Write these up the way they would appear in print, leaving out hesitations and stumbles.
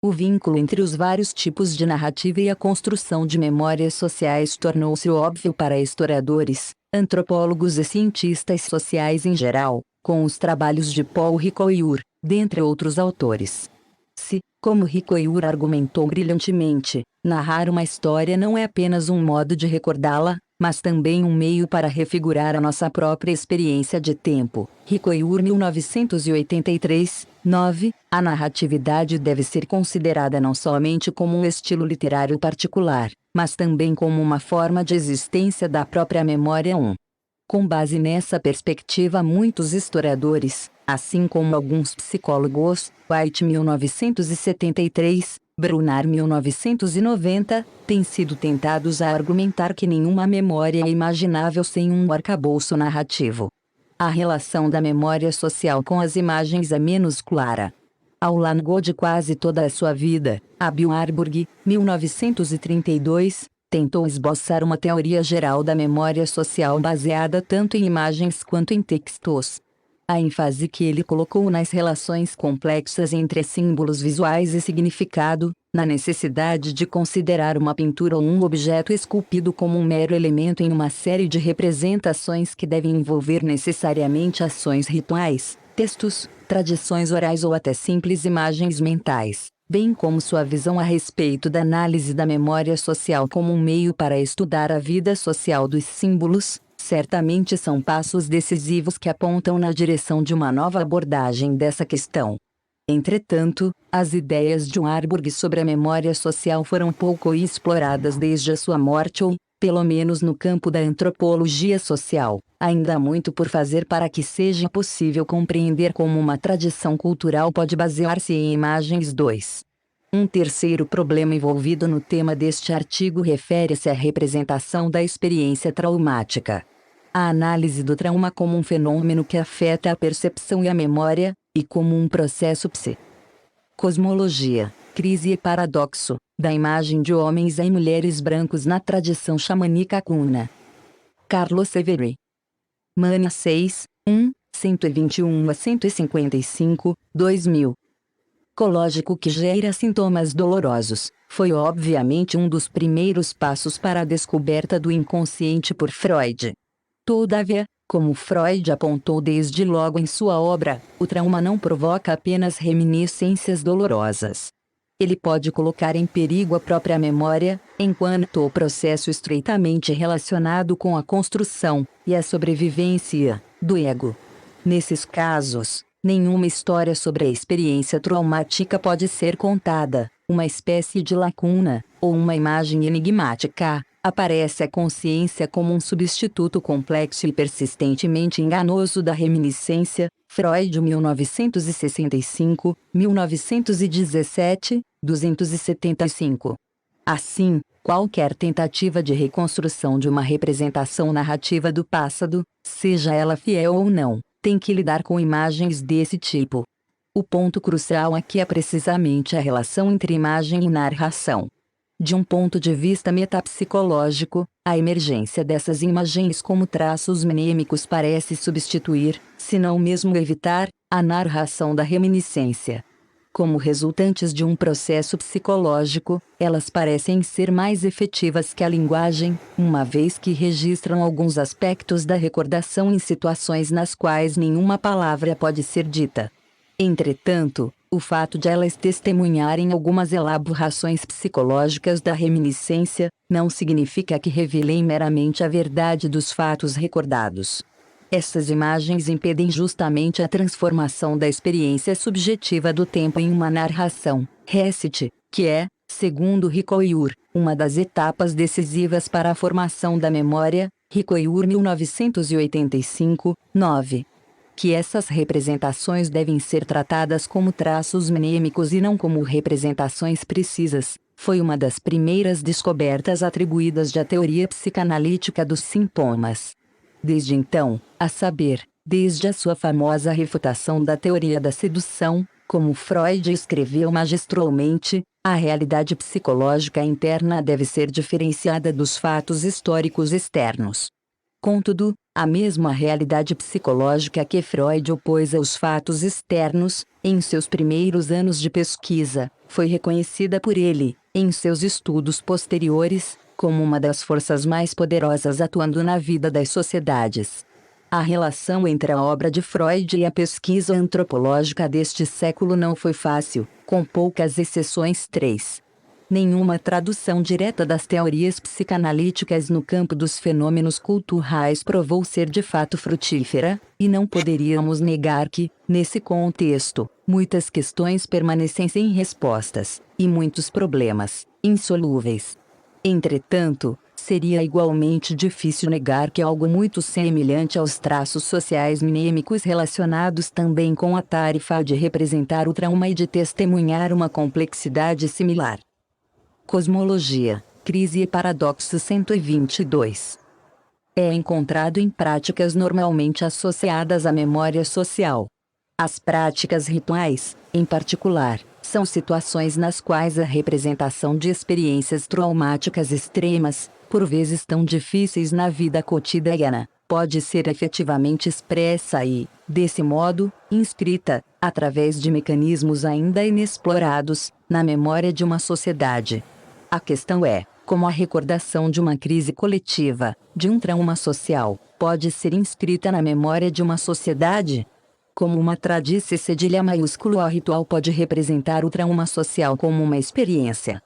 O vínculo entre os vários tipos de narrativa e a construção de memórias sociais tornou-se óbvio para historiadores, antropólogos e cientistas sociais em geral, com os trabalhos de Paul Ricoeur, dentre outros autores. Se, como Ricoeur argumentou brilhantemente, narrar uma história não é apenas um modo de recordá-la, mas também um meio para refigurar a nossa própria experiência de tempo. Ricoeur 1983, 9. A narratividade deve ser considerada não somente como um estilo literário particular, mas também como uma forma de existência da própria memória. Com base nessa perspectiva, muitos historiadores, assim como alguns psicólogos, White 1973, Brunner 1990, têm sido tentados a argumentar que nenhuma memória é imaginável sem um arcabouço narrativo. A relação da memória social com as imagens é menos clara. Ao longo de quase toda a sua vida, Abby Warburg, 1932, tentou esboçar uma teoria geral da memória social baseada tanto em imagens quanto em textos. A ênfase que ele colocou nas relações complexas entre símbolos visuais e significado, na necessidade de considerar uma pintura ou um objeto esculpido como um mero elemento em uma série de representações que devem envolver necessariamente ações rituais, textos, tradições orais ou até simples imagens mentais, bem como sua visão a respeito da análise da memória social como um meio para estudar a vida social dos símbolos, certamente são passos decisivos que apontam na direção de uma nova abordagem dessa questão. Entretanto, as ideias de Warburg sobre a memória social foram pouco exploradas desde a sua morte ou, pelo menos no campo da antropologia social, ainda há muito por fazer para que seja possível compreender como uma tradição cultural pode basear-se em imagens. 2. Um terceiro problema envolvido no tema deste artigo refere-se à representação da experiência traumática. A análise do trauma como um fenômeno que afeta a percepção e a memória, e como um processo Cosmologia, crise e paradoxo, da imagem de homens e mulheres brancos na tradição xamânica cuna. Carlos Severi. Mania 6, 121 a 155, 2000. Psicológico que gera sintomas dolorosos, foi obviamente um dos primeiros passos para a descoberta do inconsciente por Freud. Todavia, como Freud apontou desde logo em sua obra, o trauma não provoca apenas reminiscências dolorosas. Ele pode colocar em perigo a própria memória, enquanto o processo estreitamente relacionado com a construção e a sobrevivência do ego. Nesses casos, nenhuma história sobre a experiência traumática pode ser contada, uma espécie de lacuna, ou uma imagem enigmática. Aparece a consciência como um substituto complexo e persistentemente enganoso da reminiscência. Freud 1965, 1917, 275. Assim, qualquer tentativa de reconstrução de uma representação narrativa do passado, seja ela fiel ou não, tem que lidar com imagens desse tipo. O ponto crucial aqui é precisamente a relação entre imagem e narração. De um ponto de vista metapsicológico, a emergência dessas imagens como traços mnemônicos parece substituir, se não mesmo evitar, a narração da reminiscência. Como resultantes de um processo psicológico, elas parecem ser mais efetivas que a linguagem, uma vez que registram alguns aspectos da recordação em situações nas quais nenhuma palavra pode ser dita. Entretanto, o fato de elas testemunharem algumas elaborações psicológicas da reminiscência, não significa que revelem meramente a verdade dos fatos recordados. Essas imagens impedem justamente a transformação da experiência subjetiva do tempo em uma narração, recite, que é, segundo Ricoeur, uma das etapas decisivas para a formação da memória. Ricoeur 1985, 9. Que essas representações devem ser tratadas como traços mnemônicos e não como representações precisas, foi uma das primeiras descobertas atribuídas à teoria psicanalítica dos sintomas. Desde então, a saber, desde a sua famosa refutação da teoria da sedução, como Freud escreveu magistralmente, a realidade psicológica interna deve ser diferenciada dos fatos históricos externos. Contudo, A mesma realidade psicológica que Freud opôs aos fatos externos, em seus primeiros anos de pesquisa, foi reconhecida por ele, em seus estudos posteriores, como uma das forças mais poderosas atuando na vida das sociedades. A relação entre a obra de Freud e a pesquisa antropológica deste século não foi fácil, com poucas exceções. 3. Nenhuma tradução direta das teorias psicanalíticas no campo dos fenômenos culturais provou ser de fato frutífera, e não poderíamos negar que, nesse contexto, muitas questões permanecem sem respostas, e muitos problemas, insolúveis. Entretanto, seria igualmente difícil negar que algo muito semelhante aos traços sociais minêmicos relacionados também com a tarefa de representar o trauma e de testemunhar uma complexidade similar. Cosmologia, crise e paradoxo 122. É encontrado em práticas normalmente associadas à memória social. As práticas rituais, em particular, são situações nas quais a representação de experiências traumáticas extremas, por vezes tão difíceis na vida cotidiana, pode ser efetivamente expressa e, desse modo, inscrita, através de mecanismos ainda inexplorados, na memória de uma sociedade. A questão é, como a recordação de uma crise coletiva, de um trauma social, pode ser inscrita na memória de uma sociedade? Como uma tradição cedilha maiúsculo ao ritual pode representar o trauma social como uma experiência?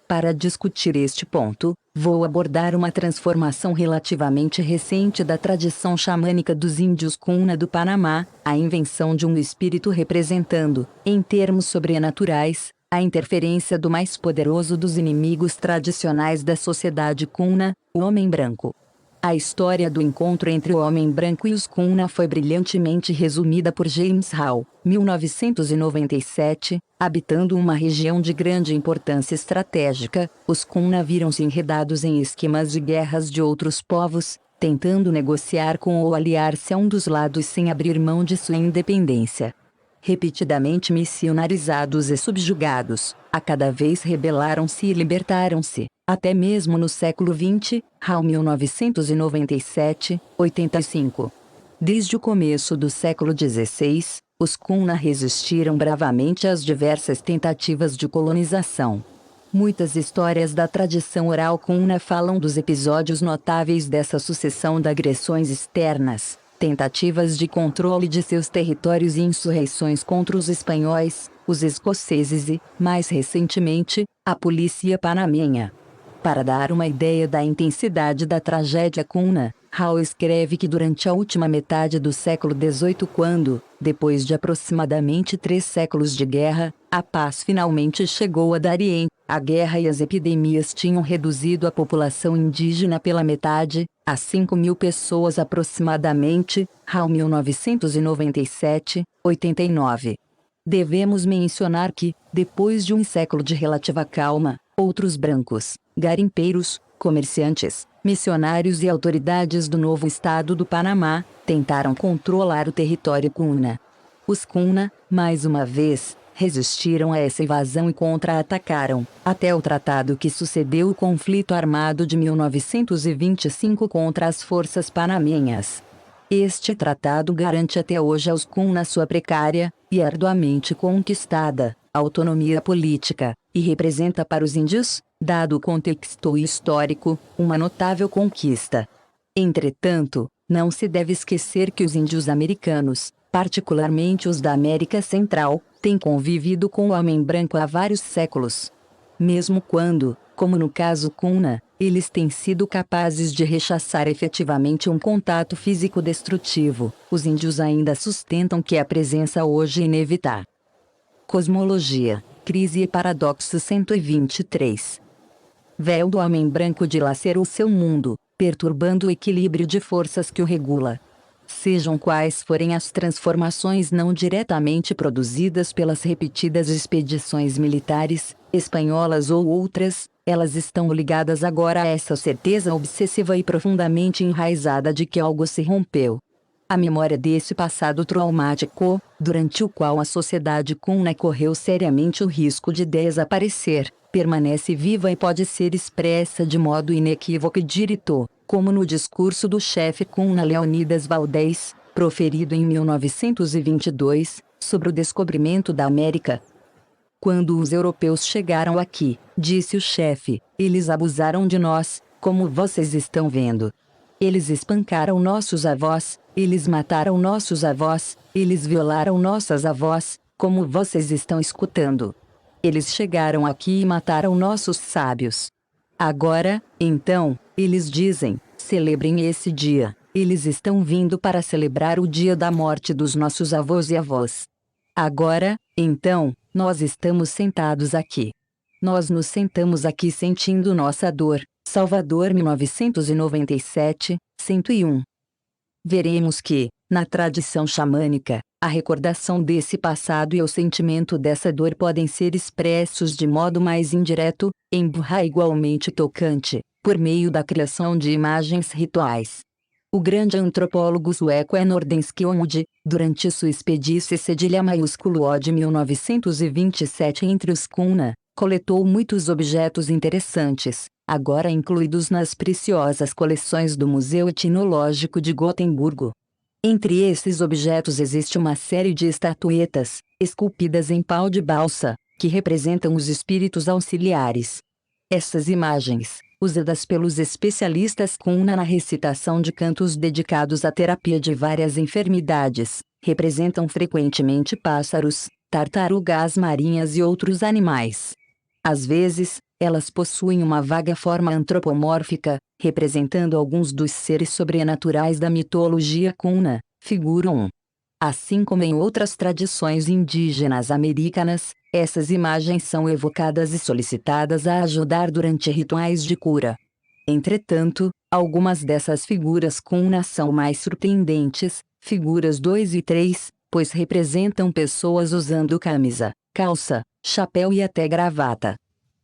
Para discutir este ponto, vou abordar uma transformação relativamente recente da tradição xamânica dos índios Cuna do Panamá, a invenção de um espírito representando, em termos sobrenaturais, a interferência do mais poderoso dos inimigos tradicionais da sociedade Cuna, o homem branco. A história do encontro entre o homem branco e os Cuna foi brilhantemente resumida por James Hall, 1997, habitando uma região de grande importância estratégica, os Cuna viram-se enredados em esquemas de guerras de outros povos, tentando negociar com ou aliar-se a um dos lados sem abrir mão de sua independência. Repetidamente missionarizados e subjugados, a cada vez rebelaram-se e libertaram-se, até mesmo no século XX, Hall 1997, 85. Desde o começo do século XVI, os Cuna resistiram bravamente às diversas tentativas de colonização. Muitas histórias da tradição oral Cuna falam dos episódios notáveis dessa sucessão de agressões externas, tentativas de controle de seus territórios e insurreições contra os espanhóis, os escoceses e, mais recentemente, a polícia panamenha. Para dar uma ideia da intensidade da tragédia Cuna, Hall escreve que durante a última metade do século XVIII, quando, depois de aproximadamente 3 séculos de guerra, a paz finalmente chegou a Darien, a guerra e as epidemias tinham reduzido a população indígena pela metade, a 5.000 pessoas aproximadamente, Hall 1997, 89. Devemos mencionar que, depois de um século de relativa calma, outros brancos, garimpeiros, comerciantes, missionários e autoridades do novo estado do Panamá, tentaram controlar o território Cuna. Os Cuna, mais uma vez, resistiram a essa invasão e contra-atacaram, até o tratado que sucedeu o conflito armado de 1925 contra as forças panamenhas. Este tratado garante até hoje aos Cuna sua precária, e arduamente conquistada, autonomia política, e representa para os índios, dado o contexto histórico, uma notável conquista. Entretanto, não se deve esquecer que os índios americanos, particularmente os da América Central, têm convivido com o homem branco há vários séculos. Mesmo quando, como no caso Cuna, eles têm sido capazes de rechaçar efetivamente um contato físico destrutivo, os índios ainda sustentam que a presença hoje é inevitável. Cosmologia, crise e paradoxo 123. Véu do homem branco dilacerou seu mundo, perturbando o equilíbrio de forças que o regula. Sejam quais forem as transformações não diretamente produzidas pelas repetidas expedições militares, espanholas ou outras, elas estão ligadas agora a essa certeza obsessiva e profundamente enraizada de que algo se rompeu. A memória desse passado traumático, durante o qual a sociedade Cuna correu seriamente o risco de desaparecer, permanece viva e pode ser expressa de modo inequívoco e direto, como no discurso do chefe Cunha Leonidas Valdez, proferido em 1922, sobre o descobrimento da América. Quando os europeus chegaram aqui, disse o chefe, eles abusaram de nós, como vocês estão vendo. Eles espancaram nossos avós, eles mataram nossos avós, eles violaram nossas avós, como vocês estão escutando. Eles chegaram aqui e mataram nossos sábios. Agora, então, eles dizem, celebrem esse dia. Eles estão vindo para celebrar o dia da morte dos nossos avós e avós. Agora, então, nós estamos sentados aqui. Nós nos sentamos aqui sentindo nossa dor. Salvador 1997, 101. Veremos que, na tradição xamânica, a recordação desse passado e o sentimento dessa dor podem ser expressos de modo mais indireto, embora igualmente tocante, por meio da criação de imagens rituais. O grande antropólogo sueco Nordensky Onde, durante sua expedição cedilha maiúsculo O de 1927 entre os Cunha, coletou muitos objetos interessantes, agora incluídos nas preciosas coleções do Museu Etnológico de Gotemburgo. Entre esses objetos existe uma série de estatuetas, esculpidas em pau de balsa, que representam os espíritos auxiliares. Essas imagens, usadas pelos especialistas Cunha na recitação de cantos dedicados à terapia de várias enfermidades, representam frequentemente pássaros, tartarugas marinhas e outros animais. Às vezes, elas possuem uma vaga forma antropomórfica, representando alguns dos seres sobrenaturais da mitologia Cunha, figura 1. Assim como em outras tradições indígenas americanas, essas imagens são evocadas e solicitadas a ajudar durante rituais de cura. Entretanto, algumas dessas figuras Cunha são mais surpreendentes, figuras 2 e 3, pois representam pessoas usando camisa, calça, chapéu e até gravata.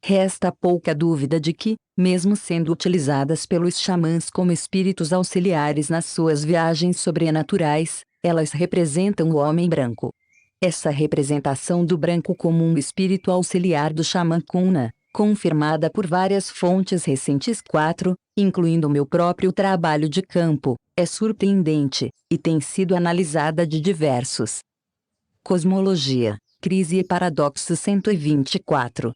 Resta pouca dúvida de que, mesmo sendo utilizadas pelos xamãs como espíritos auxiliares nas suas viagens sobrenaturais, elas representam o homem branco. Essa representação do branco como um espírito auxiliar do xamã Cunha, confirmada por várias fontes recentes 4, incluindo meu próprio trabalho de campo, é surpreendente, e tem sido analisada de diversos. Cosmologia, Crise e Paradoxo 124.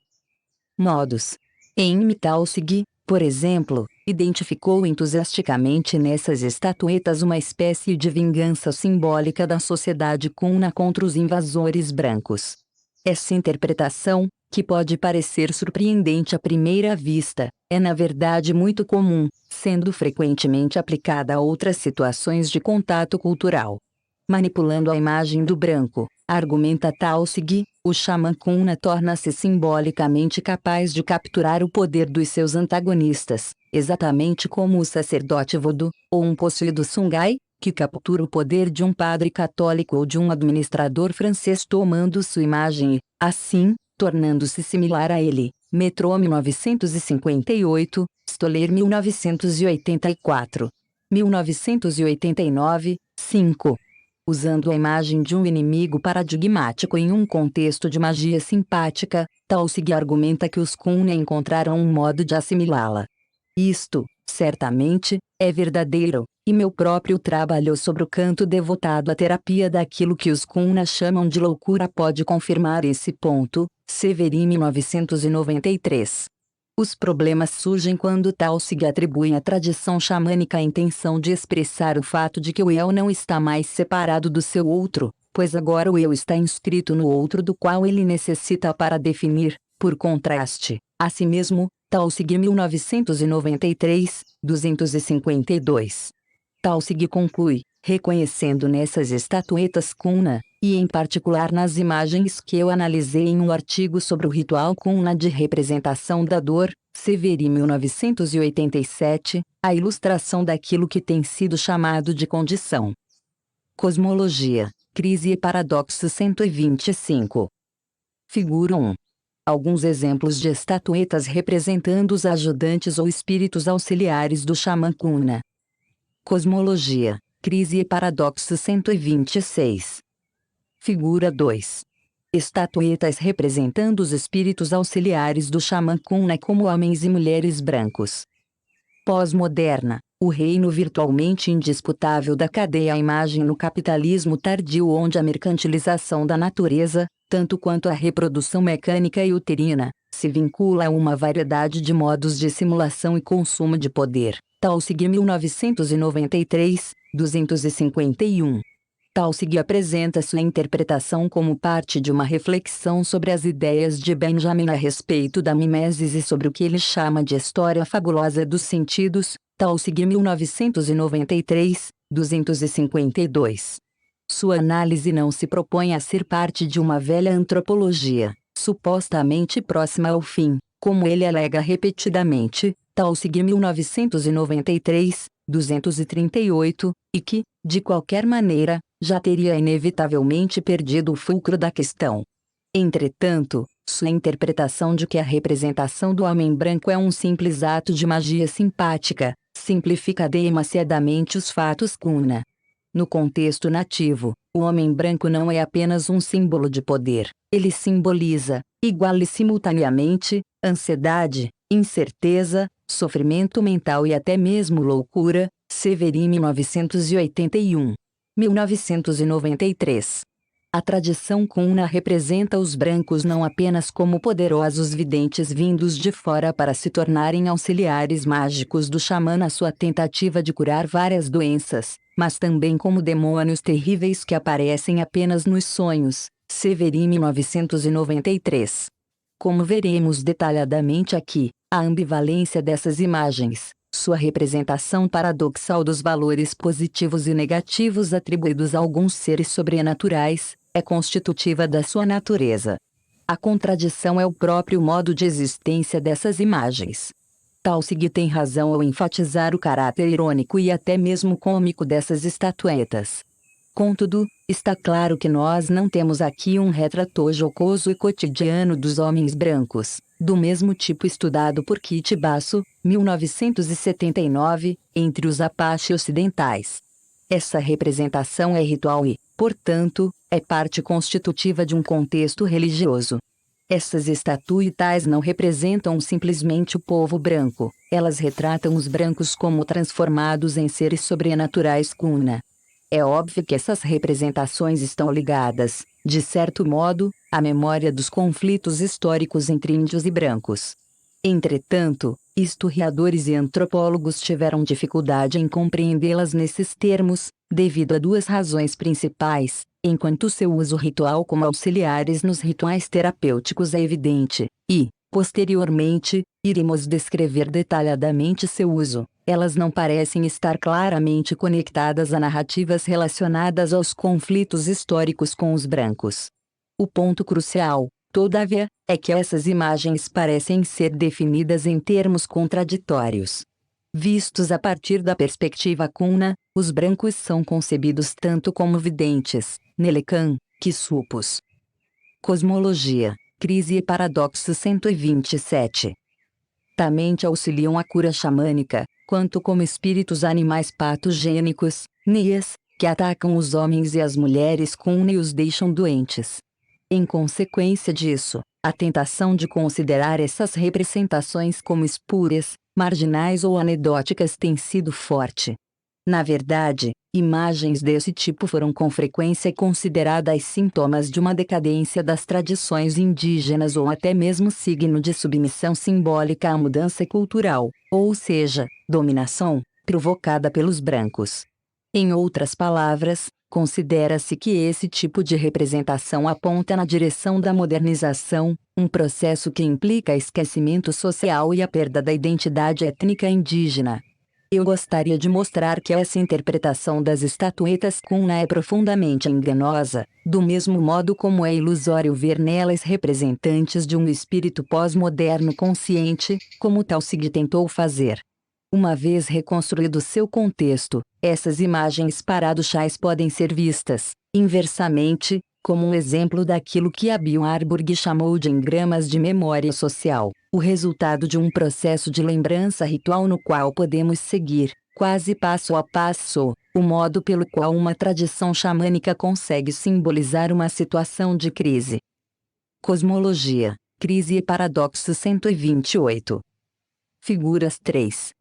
Modos. Em Talsig, por exemplo, identificou entusiasticamente nessas estatuetas uma espécie de vingança simbólica da sociedade Cunha contra os invasores brancos. Essa interpretação, que pode parecer surpreendente à primeira vista, é na verdade muito comum, sendo frequentemente aplicada a outras situações de contato cultural. Manipulando a imagem do branco, argumenta Talsig, o xamã Cunha torna-se simbolicamente capaz de capturar o poder dos seus antagonistas, exatamente como o sacerdote vodu, ou um possuído Sungai, que captura o poder de um padre católico ou de um administrador francês tomando sua imagem e, assim, tornando-se similar a ele. Metrô 1958, Stoller 1984. 1989, 5. Usando a imagem de um inimigo paradigmático em um contexto de magia simpática, Talsig argumenta que os Cunha encontraram um modo de assimilá-la. Isto, certamente, é verdadeiro, e meu próprio trabalho sobre o canto devotado à terapia daquilo que os Cunha chamam de loucura pode confirmar esse ponto. Severin 1993. Os problemas surgem quando Talsig atribui à tradição xamânica a intenção de expressar o fato de que o eu não está mais separado do seu outro, pois agora o eu está inscrito no outro do qual ele necessita para definir, por contraste, a si mesmo. Talsig 1993, 252. Talsig conclui, reconhecendo nessas estatuetas Cunha, e em particular nas imagens que eu analisei em um artigo sobre o ritual Cunha de representação da dor, Severin 1987, a ilustração daquilo que tem sido chamado de condição. Cosmologia, Crise e Paradoxo 125. Figura 1. Alguns exemplos de estatuetas representando os ajudantes ou espíritos auxiliares do xamã Cunha. Cosmologia, Crise e Paradoxo 126. Figura 2. Estatuetas representando os espíritos auxiliares do xamã Cunha como homens e mulheres brancos. Pós-moderna, o reino virtualmente indisputável da cadeia à imagem no capitalismo tardio, onde a mercantilização da natureza, tanto quanto a reprodução mecânica e uterina, se vincula a uma variedade de modos de simulação e consumo de poder. Taussig 1993, 251. Taussig apresenta sua interpretação como parte de uma reflexão sobre as ideias de Benjamin a respeito da mimesis e sobre o que ele chama de história fabulosa dos sentidos. Taussig 1993, 252. Sua análise não se propõe a ser parte de uma velha antropologia, supostamente próxima ao fim, como ele alega repetidamente. Taussig 1993, 238, e que, de qualquer maneira, já teria inevitavelmente perdido o fulcro da questão. Entretanto, sua interpretação de que a representação do homem branco é um simples ato de magia simpática, simplifica demasiadamente os fatos Kuna. No contexto nativo, o homem branco não é apenas um símbolo de poder, ele simboliza, igual e simultaneamente, ansiedade, incerteza, sofrimento mental e até mesmo loucura. Severin 1981. 1993. A tradição Kuna representa os brancos não apenas como poderosos videntes vindos de fora para se tornarem auxiliares mágicos do xamã na sua tentativa de curar várias doenças, mas também como demônios terríveis que aparecem apenas nos sonhos. Severin 1993. Como veremos detalhadamente aqui, a ambivalência dessas imagens, sua representação paradoxal dos valores positivos e negativos atribuídos a alguns seres sobrenaturais, é constitutiva da sua natureza. A contradição é o próprio modo de existência dessas imagens. Taussig tem razão ao enfatizar o caráter irônico e até mesmo cômico dessas estatuetas. Contudo, está claro que nós não temos aqui um retrato jocoso e cotidiano dos homens brancos, do mesmo tipo estudado por Kit Basso, 1979, entre os Apache ocidentais. Essa representação é ritual e, portanto, é parte constitutiva de um contexto religioso. Essas estatuetas não representam simplesmente o povo branco, elas retratam os brancos como transformados em seres sobrenaturais Kuna. É óbvio que essas representações estão ligadas, de certo modo, à memória dos conflitos históricos entre índios e brancos. Entretanto, historiadores e antropólogos tiveram dificuldade em compreendê-las nesses termos, devido a duas razões principais. Enquanto seu uso ritual como auxiliares nos rituais terapêuticos é evidente, e, posteriormente, iremos descrever detalhadamente seu uso, elas não parecem estar claramente conectadas a narrativas relacionadas aos conflitos históricos com os brancos. O ponto crucial, todavia, é que essas imagens parecem ser definidas em termos contraditórios. Vistos a partir da perspectiva Kuna, os brancos são concebidos tanto como videntes, Nelekan, que supos. Cosmologia, Crise e Paradoxo 127. Também auxiliam a cura xamânica, quanto como espíritos animais patogênicos, Nias, que atacam os homens e as mulheres Kuna e os deixam doentes. Em consequência disso, a tentação de considerar essas representações como espúrias, marginais ou anedóticas tem sido forte. Na verdade, imagens desse tipo foram com frequência consideradas sintomas de uma decadência das tradições indígenas ou até mesmo signo de submissão simbólica à mudança cultural, ou seja, dominação, provocada pelos brancos. Em outras palavras, considera-se que esse tipo de representação aponta na direção da modernização, um processo que implica esquecimento social e a perda da identidade étnica indígena. Eu gostaria de mostrar que essa interpretação das estatuetas Kuna é profundamente enganosa, do mesmo modo como é ilusório ver nelas representantes de um espírito pós-moderno consciente, como Taussig tentou fazer. Uma vez reconstruído seu contexto, essas imagens paradoxais podem ser vistas, inversamente, como um exemplo daquilo que a Bill Harburg chamou de engramas de memória social, o resultado de um processo de lembrança ritual no qual podemos seguir, quase passo a passo, o modo pelo qual uma tradição xamânica consegue simbolizar uma situação de crise. Cosmologia, Crise e Paradoxo 128. Figuras 3.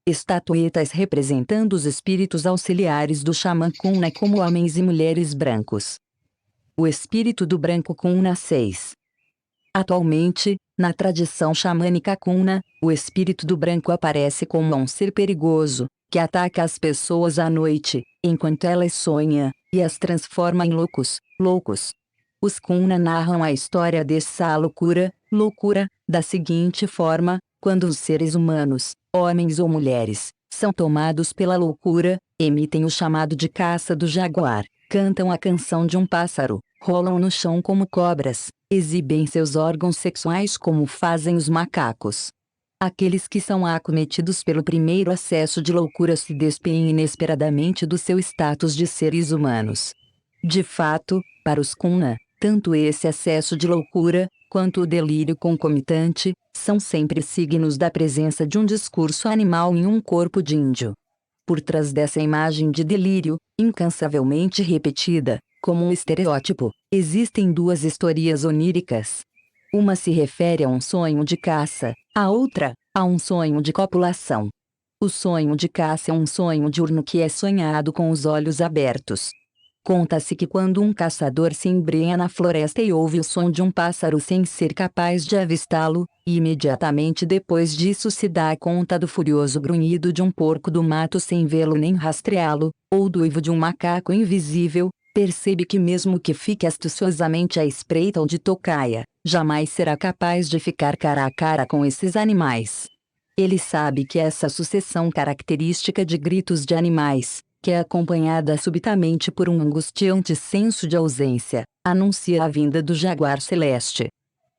Estatuetas representando os espíritos auxiliares do xamã Kuna como homens e mulheres brancos. O espírito do branco Kuna 6. Atualmente, na tradição xamânica Kuna, o espírito do branco aparece como um ser perigoso, que ataca as pessoas à noite, enquanto elas sonham, e as transforma em loucos. Os Kuna narram a história dessa loucura, da seguinte forma: quando os seres humanos, homens ou mulheres, são tomados pela loucura, emitem o chamado de caça do jaguar, cantam a canção de um pássaro, rolam no chão como cobras, exibem seus órgãos sexuais como fazem os macacos. Aqueles que são acometidos pelo primeiro acesso de loucura se despem inesperadamente do seu status de seres humanos. De fato, para os Kuna, tanto esse acesso de loucura, quanto o delírio concomitante, são sempre signos da presença de um discurso animal em um corpo de índio. Por trás dessa imagem de delírio, incansavelmente repetida, como um estereótipo, existem duas historias oníricas. Uma se refere a um sonho de caça, a outra, a um sonho de copulação. O sonho de caça é um sonho diurno que é sonhado com os olhos abertos. Conta-se que quando um caçador se embrenha na floresta e ouve o som de um pássaro sem ser capaz de avistá-lo, e imediatamente depois disso se dá conta do furioso grunhido de um porco do mato sem vê-lo nem rastreá-lo, ou do uivo de um macaco invisível, percebe que mesmo que fique astuciosamente à espreita ou de tocaia, jamais será capaz de ficar cara a cara com esses animais. Ele sabe que essa sucessão característica de gritos de animais, que é acompanhada subitamente por um angustiante senso de ausência, anuncia a vinda do jaguar celeste.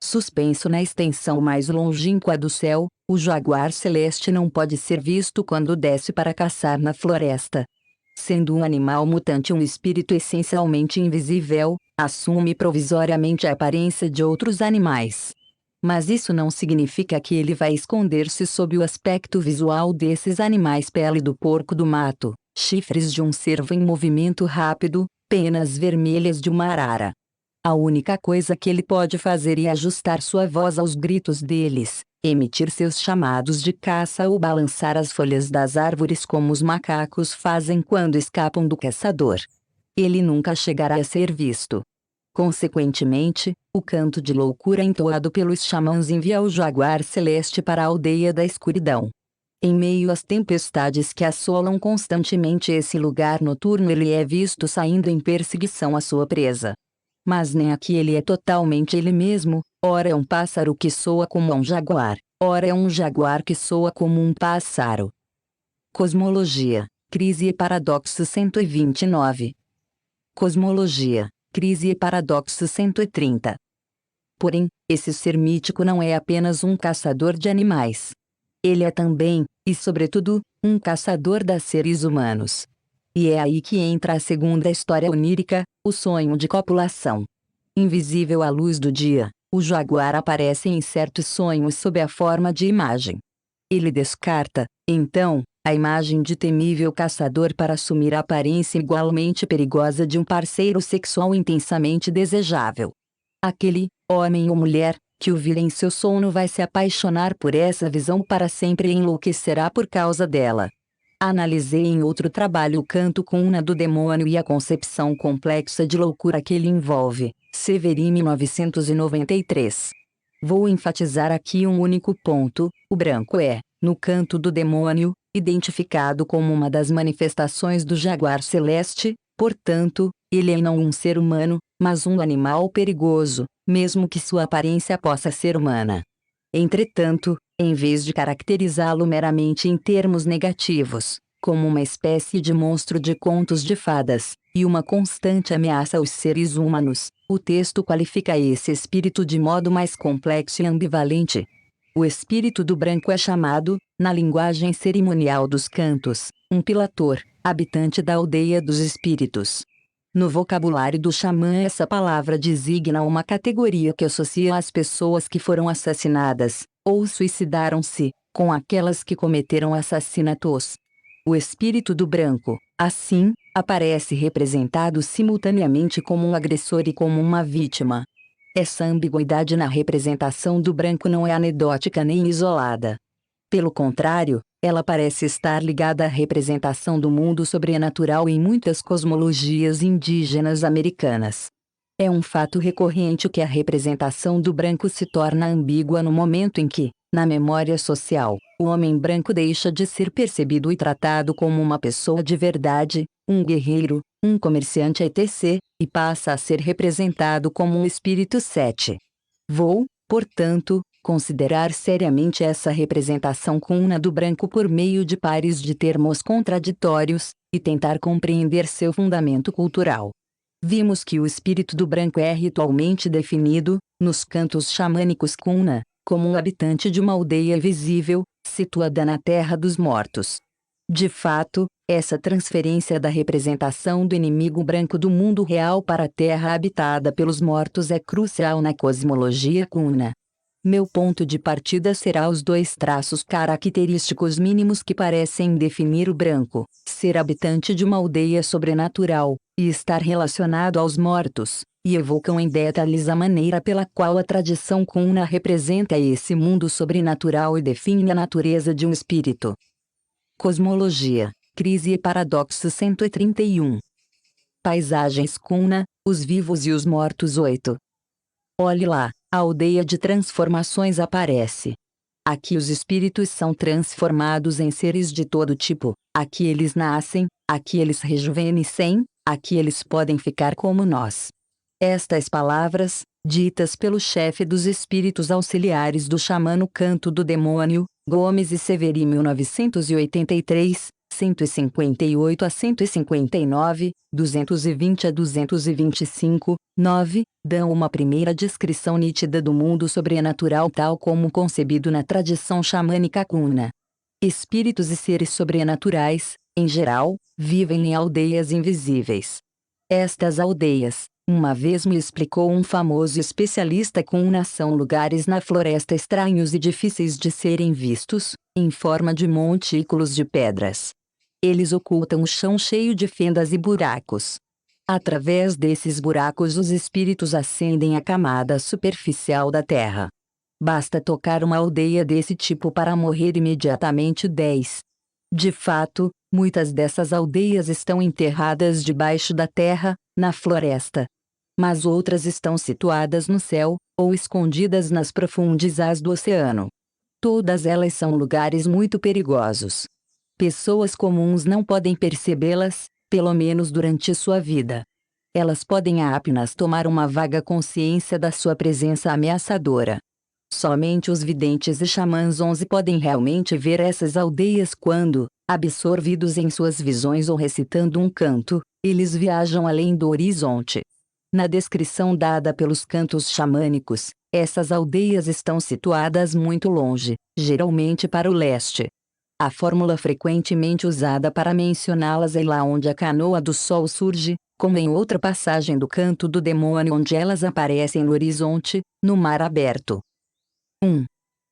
Suspenso na extensão mais longínqua do céu, o jaguar celeste não pode ser visto quando desce para caçar na floresta. Sendo um animal mutante, um espírito essencialmente invisível, assume provisoriamente a aparência de outros animais. Mas isso não significa que ele vai esconder-se sob o aspecto visual desses animais: pele do porco do mato, chifres de um cervo em movimento rápido, penas vermelhas de uma arara. A única coisa que ele pode fazer é ajustar sua voz aos gritos deles, emitir seus chamados de caça ou balançar as folhas das árvores como os macacos fazem quando escapam do caçador. Ele nunca chegará a ser visto. Consequentemente, o canto de loucura entoado pelos xamãs envia o jaguar celeste para a aldeia da escuridão. Em meio às tempestades que assolam constantemente esse lugar noturno, ele é visto saindo em perseguição à sua presa. Mas nem aqui ele é totalmente ele mesmo, ora é um pássaro que soa como um jaguar, ora é um jaguar que soa como um pássaro. Cosmologia, crise e paradoxo 129. Cosmologia, crise e paradoxo 130. Porém, esse ser mítico não é apenas um caçador de animais. Ele é também, e sobretudo, um caçador de seres humanos. E é aí que entra a segunda história onírica, o sonho de copulação. Invisível à luz do dia, o jaguar aparece em certos sonhos sob a forma de imagem. Ele descarta, então, a imagem de temível caçador para assumir a aparência igualmente perigosa de um parceiro sexual intensamente desejável. Aquele, homem ou mulher, que o vir em seu sono vai se apaixonar por essa visão para sempre e enlouquecerá por causa dela. Analisei em outro trabalho o canto Kuna do demônio e a concepção complexa de loucura que ele envolve, Severin 1993. Vou enfatizar aqui um único ponto: o branco é, no canto do demônio, identificado como uma das manifestações do jaguar celeste, portanto, ele é não um ser humano, mas um animal perigoso, mesmo que sua aparência possa ser humana. Entretanto, em vez de caracterizá-lo meramente em termos negativos, como uma espécie de monstro de contos de fadas, e uma constante ameaça aos seres humanos, o texto qualifica esse espírito de modo mais complexo e ambivalente. O espírito do branco é chamado, na linguagem cerimonial dos cantos, um pilator, habitante da aldeia dos espíritos. No vocabulário do xamã, essa palavra designa uma categoria que associa as pessoas que foram assassinadas, ou suicidaram-se, com aquelas que cometeram assassinatos. O espírito do branco, assim, aparece representado simultaneamente como um agressor e como uma vítima. Essa ambiguidade na representação do branco não é anedótica nem isolada. Pelo contrário, ela parece estar ligada à representação do mundo sobrenatural em muitas cosmologias indígenas americanas. É um fato recorrente que a representação do branco se torna ambígua no momento em que, na memória social, o homem branco deixa de ser percebido e tratado como uma pessoa de verdade, um guerreiro, um comerciante etc., e passa a ser representado como um espírito 7. Vou, portanto, considerar seriamente essa representação cuna do branco por meio de pares de termos contraditórios, e tentar compreender seu fundamento cultural. Vimos que o espírito do branco é ritualmente definido, nos cantos xamânicos cuna, como um habitante de uma aldeia visível, situada na terra dos mortos. De fato, essa transferência da representação do inimigo branco do mundo real para a terra habitada pelos mortos é crucial na cosmologia cuna. Meu ponto de partida será os dois traços característicos mínimos que parecem definir o branco: ser habitante de uma aldeia sobrenatural, e estar relacionado aos mortos, e evocam em detalhes a maneira pela qual a tradição cuna representa esse mundo sobrenatural e define a natureza de um espírito. Cosmologia, Crise e Paradoxo 131. Paisagens cuna, os vivos e os mortos 8. Olhe lá, a aldeia de transformações aparece. Aqui os espíritos são transformados em seres de todo tipo, aqui eles nascem, aqui eles rejuvenescem, aqui eles podem ficar como nós. Estas palavras, ditas pelo chefe dos espíritos auxiliares do xamã no Canto do Demônio, Gomes e Severi 1983, 158 a 159, 220 a 225, 9, dão uma primeira descrição nítida do mundo sobrenatural tal como concebido na tradição xamânica cuna. Espíritos e seres sobrenaturais, em geral, vivem em aldeias invisíveis. Estas aldeias, uma vez me explicou um famoso especialista cuna, são lugares na floresta estranhos e difíceis de serem vistos, em forma de montículos de pedras. Eles ocultam o chão cheio de fendas e buracos. Através desses buracos os espíritos ascendem à camada superficial da terra. Basta tocar uma aldeia desse tipo para morrer imediatamente 10. De fato, muitas dessas aldeias estão enterradas debaixo da terra, na floresta. Mas outras estão situadas no céu, ou escondidas nas profundezas do oceano. Todas elas são lugares muito perigosos. Pessoas comuns não podem percebê-las, pelo menos durante sua vida. Elas podem apenas tomar uma vaga consciência da sua presença ameaçadora. Somente os videntes e xamãs 11 podem realmente ver essas aldeias quando, absorvidos em suas visões ou recitando um canto, eles viajam além do horizonte. Na descrição dada pelos cantos xamânicos, essas aldeias estão situadas muito longe, geralmente para o leste. A fórmula frequentemente usada para mencioná-las é lá onde a canoa do sol surge, como em outra passagem do Canto do Demônio onde elas aparecem no horizonte, no mar aberto. 1.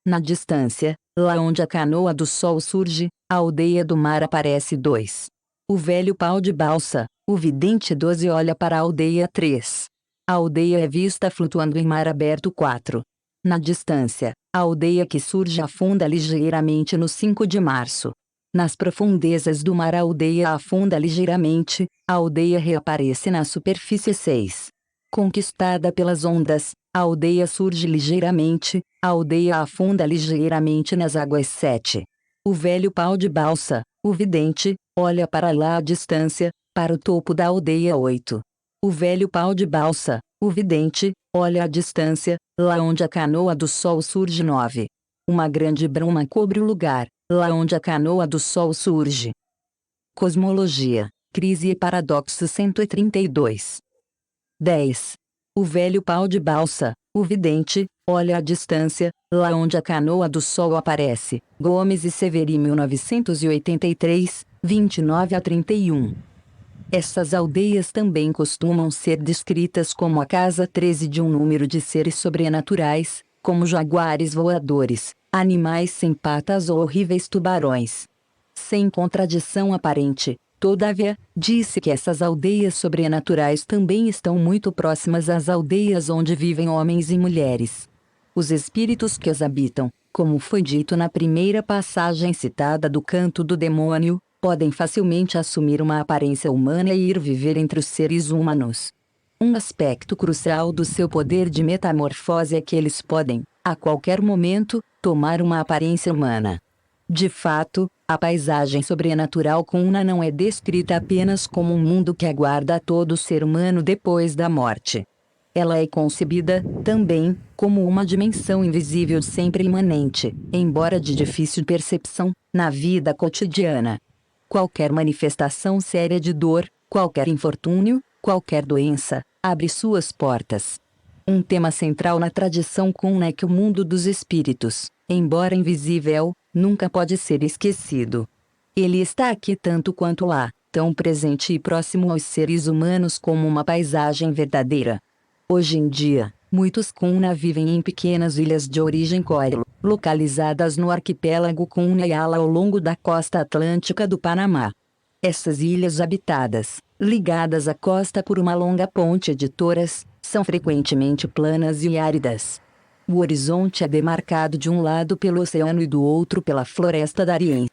Na distância, lá onde a canoa do sol surge, a aldeia do mar aparece 2. O velho pau de balsa, o vidente 12 olha para a aldeia 3. A aldeia é vista flutuando em mar aberto 4. Na distância, a aldeia que surge afunda ligeiramente no 5 de março. Nas profundezas do mar a aldeia afunda ligeiramente, a aldeia reaparece na superfície 6. Conquistada pelas ondas, a aldeia surge ligeiramente, a aldeia afunda ligeiramente nas águas 7. O velho pau de balsa, o vidente, olha para lá à distância, para o topo da aldeia 8. O velho pau de balsa, o vidente, olha à distância, lá onde a canoa do sol surge 9. Uma grande bruma cobre o lugar, lá onde a canoa do sol surge. Cosmologia, Crise e Paradoxo 132. 10. O velho pau de balsa, o vidente, olha à distância, lá onde a canoa do sol aparece. Gomes e Severi 1983, 29 a 31. Essas aldeias também costumam ser descritas como a casa 13 de um número de seres sobrenaturais, como jaguares voadores, animais sem patas ou horríveis tubarões. Sem contradição aparente, todavia, disse que essas aldeias sobrenaturais também estão muito próximas às aldeias onde vivem homens e mulheres. Os espíritos que as habitam, como foi dito na primeira passagem citada do Canto do Demônio, podem facilmente assumir uma aparência humana e ir viver entre os seres humanos. Um aspecto crucial do seu poder de metamorfose é que eles podem, a qualquer momento, tomar uma aparência humana. De fato, a paisagem sobrenatural Kunna não é descrita apenas como um mundo que aguarda todo ser humano depois da morte. Ela é concebida, também, como uma dimensão invisível sempre imanente, embora de difícil percepção, na vida cotidiana. Qualquer manifestação séria de dor, qualquer infortúnio, qualquer doença, abre suas portas. Um tema central na tradição Kunna é que o mundo dos espíritos, embora invisível, nunca pode ser esquecido. Ele está aqui tanto quanto lá, tão presente e próximo aos seres humanos como uma paisagem verdadeira. Hoje em dia, muitos Kunna vivem em pequenas ilhas de origem coral, localizadas no arquipélago Kunayala ao longo da costa atlântica do Panamá. Essas ilhas habitadas, ligadas à costa por uma longa ponte de toras, são frequentemente planas e áridas. O horizonte é demarcado de um lado pelo oceano e do outro pela floresta Darien.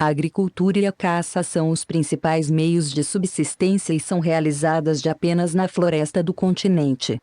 A agricultura e a caça são os principais meios de subsistência e são realizadas de apenas na floresta do continente.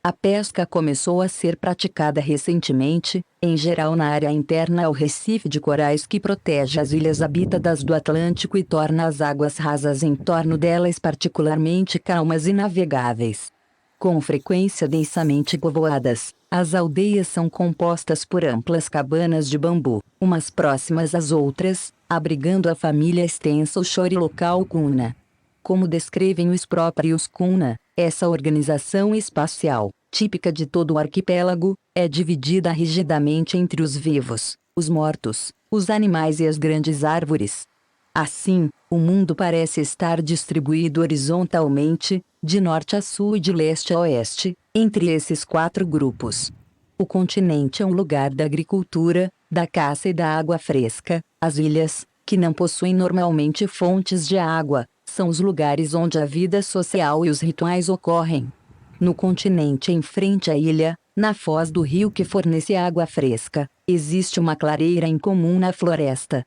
A pesca começou a ser praticada recentemente, em geral na área interna ao recife de corais que protege as ilhas habitadas do Atlântico e torna as águas rasas em torno delas particularmente calmas e navegáveis. Com frequência densamente povoadas, as aldeias são compostas por amplas cabanas de bambu, umas próximas às outras, abrigando a família extensa Oshori local Kunna. Como descrevem os próprios Kunna, essa organização espacial, típica de todo o arquipélago, é dividida rigidamente entre os vivos, os mortos, os animais e as grandes árvores. Assim, o mundo parece estar distribuído horizontalmente, de norte a sul e de leste a oeste, entre esses 4 grupos. O continente é um lugar da agricultura, da caça e da água fresca. As ilhas, que não possuem normalmente fontes de água, são os lugares onde a vida social e os rituais ocorrem. No continente em frente à ilha, na foz do rio que fornece água fresca, existe uma clareira em comum na floresta.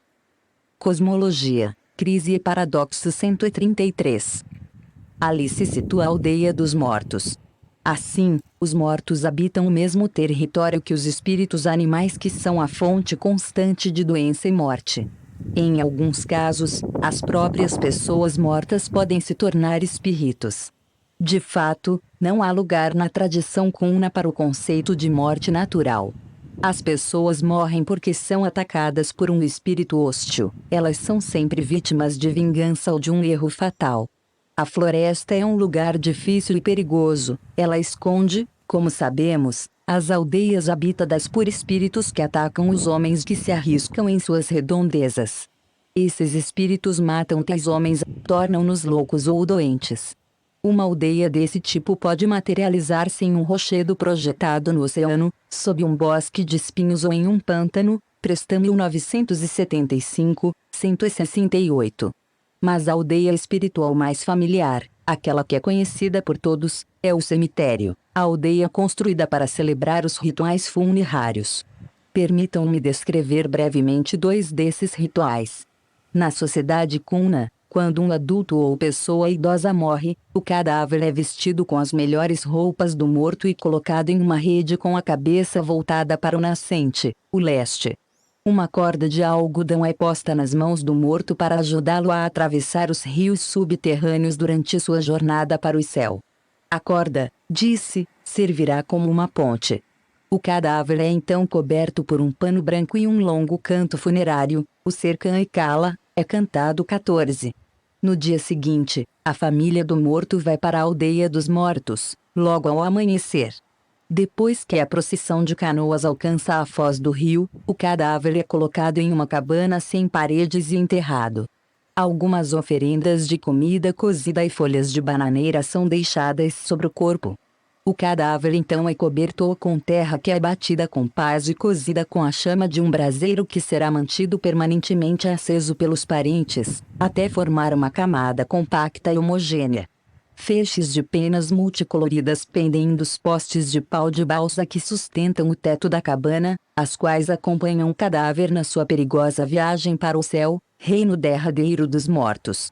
Cosmologia, Crise e Paradoxo 133. Ali se situa a aldeia dos mortos. Assim, os mortos habitam o mesmo território que os espíritos animais que são a fonte constante de doença e morte. Em alguns casos, as próprias pessoas mortas podem se tornar espíritos. De fato, não há lugar na tradição Kunna para o conceito de morte natural. As pessoas morrem porque são atacadas por um espírito hostil. Elas são sempre vítimas de vingança ou de um erro fatal. A floresta é um lugar difícil e perigoso. Ela esconde, como sabemos, as aldeias habitadas por espíritos que atacam os homens que se arriscam em suas redondezas. Esses espíritos matam tais homens, tornam-nos loucos ou doentes. Uma aldeia desse tipo pode materializar-se em um rochedo projetado no oceano, sob um bosque de espinhos ou em um pântano, Prestam 1975, 168. Mas a aldeia espiritual mais familiar, aquela que é conhecida por todos, é o cemitério, a aldeia construída para celebrar os rituais funerários. Permitam-me descrever brevemente 2 desses rituais. Na sociedade Kunna, quando um adulto ou pessoa idosa morre, o cadáver é vestido com as melhores roupas do morto e colocado em uma rede com a cabeça voltada para o nascente, o leste. Uma corda de algodão é posta nas mãos do morto para ajudá-lo a atravessar os rios subterrâneos durante sua jornada para o céu. A corda, disse, servirá como uma ponte. O cadáver é então coberto por um pano branco e um longo canto funerário, o Serkan e Kala, é cantado 14. No dia seguinte, a família do morto vai para a aldeia dos mortos, logo ao amanhecer. Depois que a procissão de canoas alcança a foz do rio, o cadáver é colocado em uma cabana sem paredes e enterrado. Algumas oferendas de comida cozida e folhas de bananeira são deixadas sobre o corpo. O cadáver então é coberto com terra que é batida com pás e cozida com a chama de um braseiro que será mantido permanentemente aceso pelos parentes, até formar uma camada compacta e homogênea. Feixes de penas multicoloridas pendem dos postes de pau de balsa que sustentam o teto da cabana, as quais acompanham o cadáver na sua perigosa viagem para o céu, reino derradeiro dos mortos.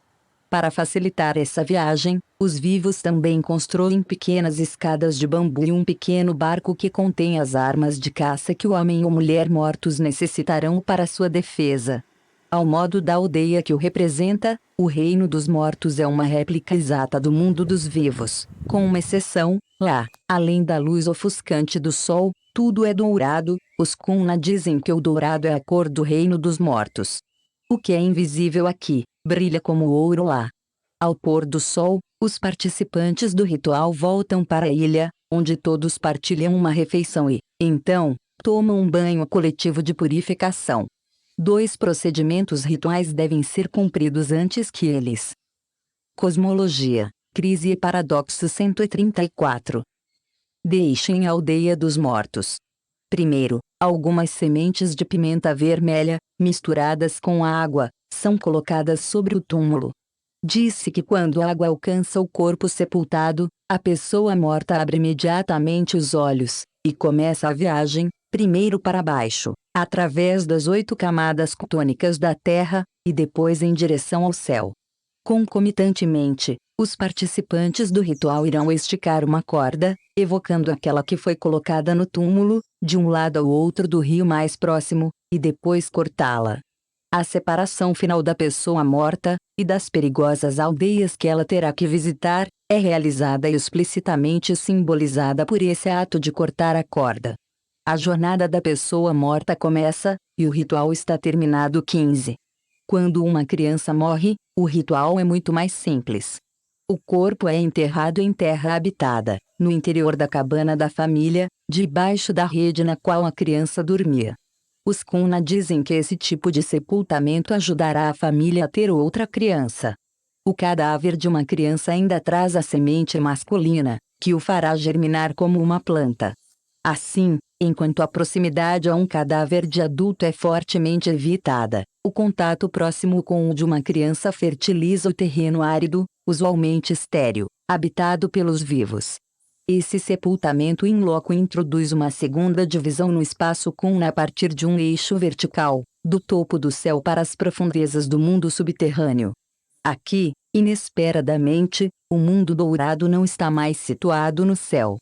Para facilitar essa viagem, os vivos também constroem pequenas escadas de bambu e um pequeno barco que contém as armas de caça que o homem ou mulher mortos necessitarão para sua defesa. Ao modo da aldeia que o representa, o reino dos mortos é uma réplica exata do mundo dos vivos, com uma exceção: lá, além da luz ofuscante do sol, tudo é dourado. Os Kunna dizem que o dourado é a cor do reino dos mortos. O que é invisível aqui, brilha como ouro lá. Ao pôr do sol, os participantes do ritual voltam para a ilha, onde todos partilham uma refeição e, então, tomam um banho coletivo de purificação. 2 procedimentos rituais devem ser cumpridos antes que eles. Cosmologia, Crise e Paradoxo 134. Deixem a aldeia dos mortos. Primeiro, algumas sementes de pimenta vermelha, misturadas com água, são colocadas sobre o túmulo. Diz-se que quando a água alcança o corpo sepultado, a pessoa morta abre imediatamente os olhos, e começa a viagem, primeiro para baixo, através das 8 camadas ctônicas da Terra, e depois em direção ao céu. Concomitantemente, os participantes do ritual irão esticar uma corda, evocando aquela que foi colocada no túmulo, de um lado ao outro do rio mais próximo, e depois cortá-la. A separação final da pessoa morta, e das perigosas aldeias que ela terá que visitar, é realizada e explicitamente simbolizada por esse ato de cortar a corda. A jornada da pessoa morta começa, e o ritual está terminado. 15. Quando uma criança morre, o ritual é muito mais simples. O corpo é enterrado em terra habitada, no interior da cabana da família, debaixo da rede na qual a criança dormia. Os Kunna dizem que esse tipo de sepultamento ajudará a família a ter outra criança. O cadáver de uma criança ainda traz a semente masculina, que o fará germinar como uma planta. Assim, enquanto a proximidade a um cadáver de adulto é fortemente evitada, o contato próximo com o de uma criança fertiliza o terreno árido, usualmente estéril, habitado pelos vivos. Esse sepultamento in loco introduz uma segunda divisão no espaço Kunna a partir de um eixo vertical, do topo do céu para as profundezas do mundo subterrâneo. Aqui, inesperadamente, o mundo dourado não está mais situado no céu.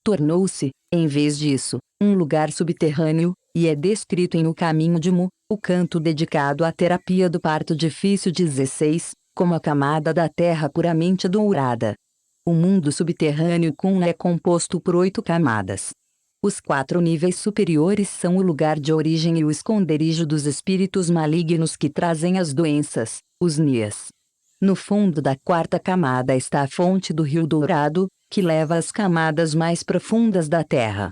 Tornou-se, em vez disso, um lugar subterrâneo, e é descrito em O Caminho de Mu, o canto dedicado à terapia do parto difícil 16, como a camada da terra puramente dourada. O mundo subterrâneo Kunna é composto por 8 camadas. Os 4 níveis superiores são o lugar de origem e o esconderijo dos espíritos malignos que trazem as doenças, os Nias. No fundo da 4ª camada está a fonte do Rio Dourado, que leva às camadas mais profundas da terra.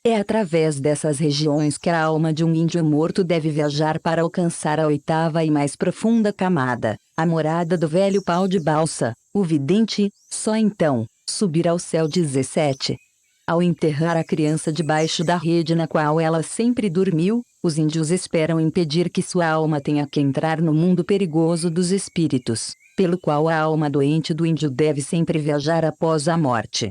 É através dessas regiões que a alma de um índio morto deve viajar para alcançar a 8ª e mais profunda camada, a morada do velho pau de balsa, o vidente. Só então, subir ao céu. 17. Ao enterrar a criança debaixo da rede na qual ela sempre dormiu, os índios esperam impedir que sua alma tenha que entrar no mundo perigoso dos espíritos, pelo qual a alma doente do índio deve sempre viajar após a morte.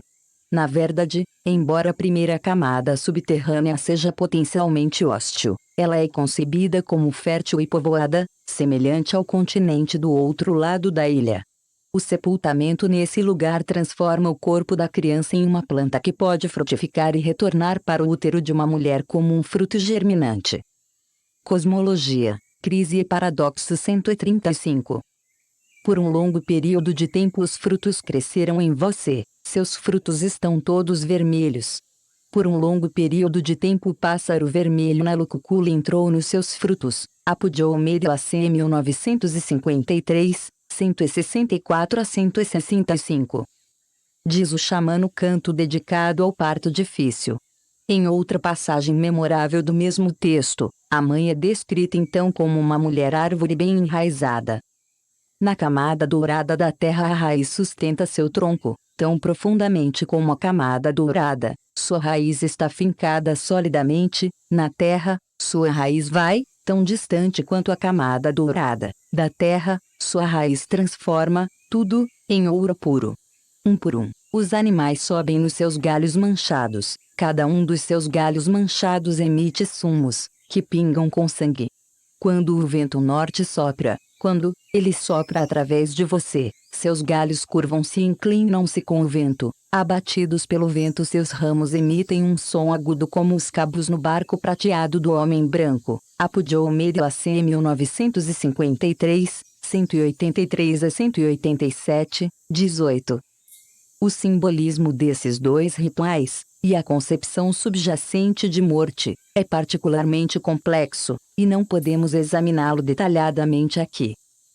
Na verdade, embora a primeira camada subterrânea seja potencialmente hostil, ela é concebida como fértil e povoada, semelhante ao continente do outro lado da ilha. O sepultamento nesse lugar transforma o corpo da criança em uma planta que pode frutificar e retornar para o útero de uma mulher como um fruto germinante. Cosmologia, Crise e Paradoxo 135. Por um longo período de tempo os frutos cresceram em você, seus frutos estão todos vermelhos. Por um longo período de tempo o pássaro vermelho na Lucucula entrou nos seus frutos, Apudio Medio AC 1953, 164 a 165. Diz o xamã no canto dedicado ao parto difícil. Em outra passagem memorável do mesmo texto, a mãe é descrita então como uma mulher árvore bem enraizada. Na camada dourada da terra a raiz sustenta seu tronco, tão profundamente como a camada dourada, sua raiz está fincada solidamente, na terra, sua raiz vai, tão distante quanto a camada dourada, da terra, sua raiz transforma, tudo, em ouro puro. Um por um, os animais sobem nos seus galhos manchados. Cada um dos seus galhos manchados emite sumos, que pingam com sangue. Quando o vento norte sopra, quando ele sopra através de você, seus galhos curvam-se e inclinam-se com o vento. Abatidos pelo vento, seus ramos emitem um som agudo como os cabos no barco prateado do homem branco. Apogeu Medio AC 1953, 183 a 187, 18. O simbolismo desses dois rituais, e a concepção subjacente de morte, é particularmente complexo, e não podemos examiná-lo detalhadamente aqui.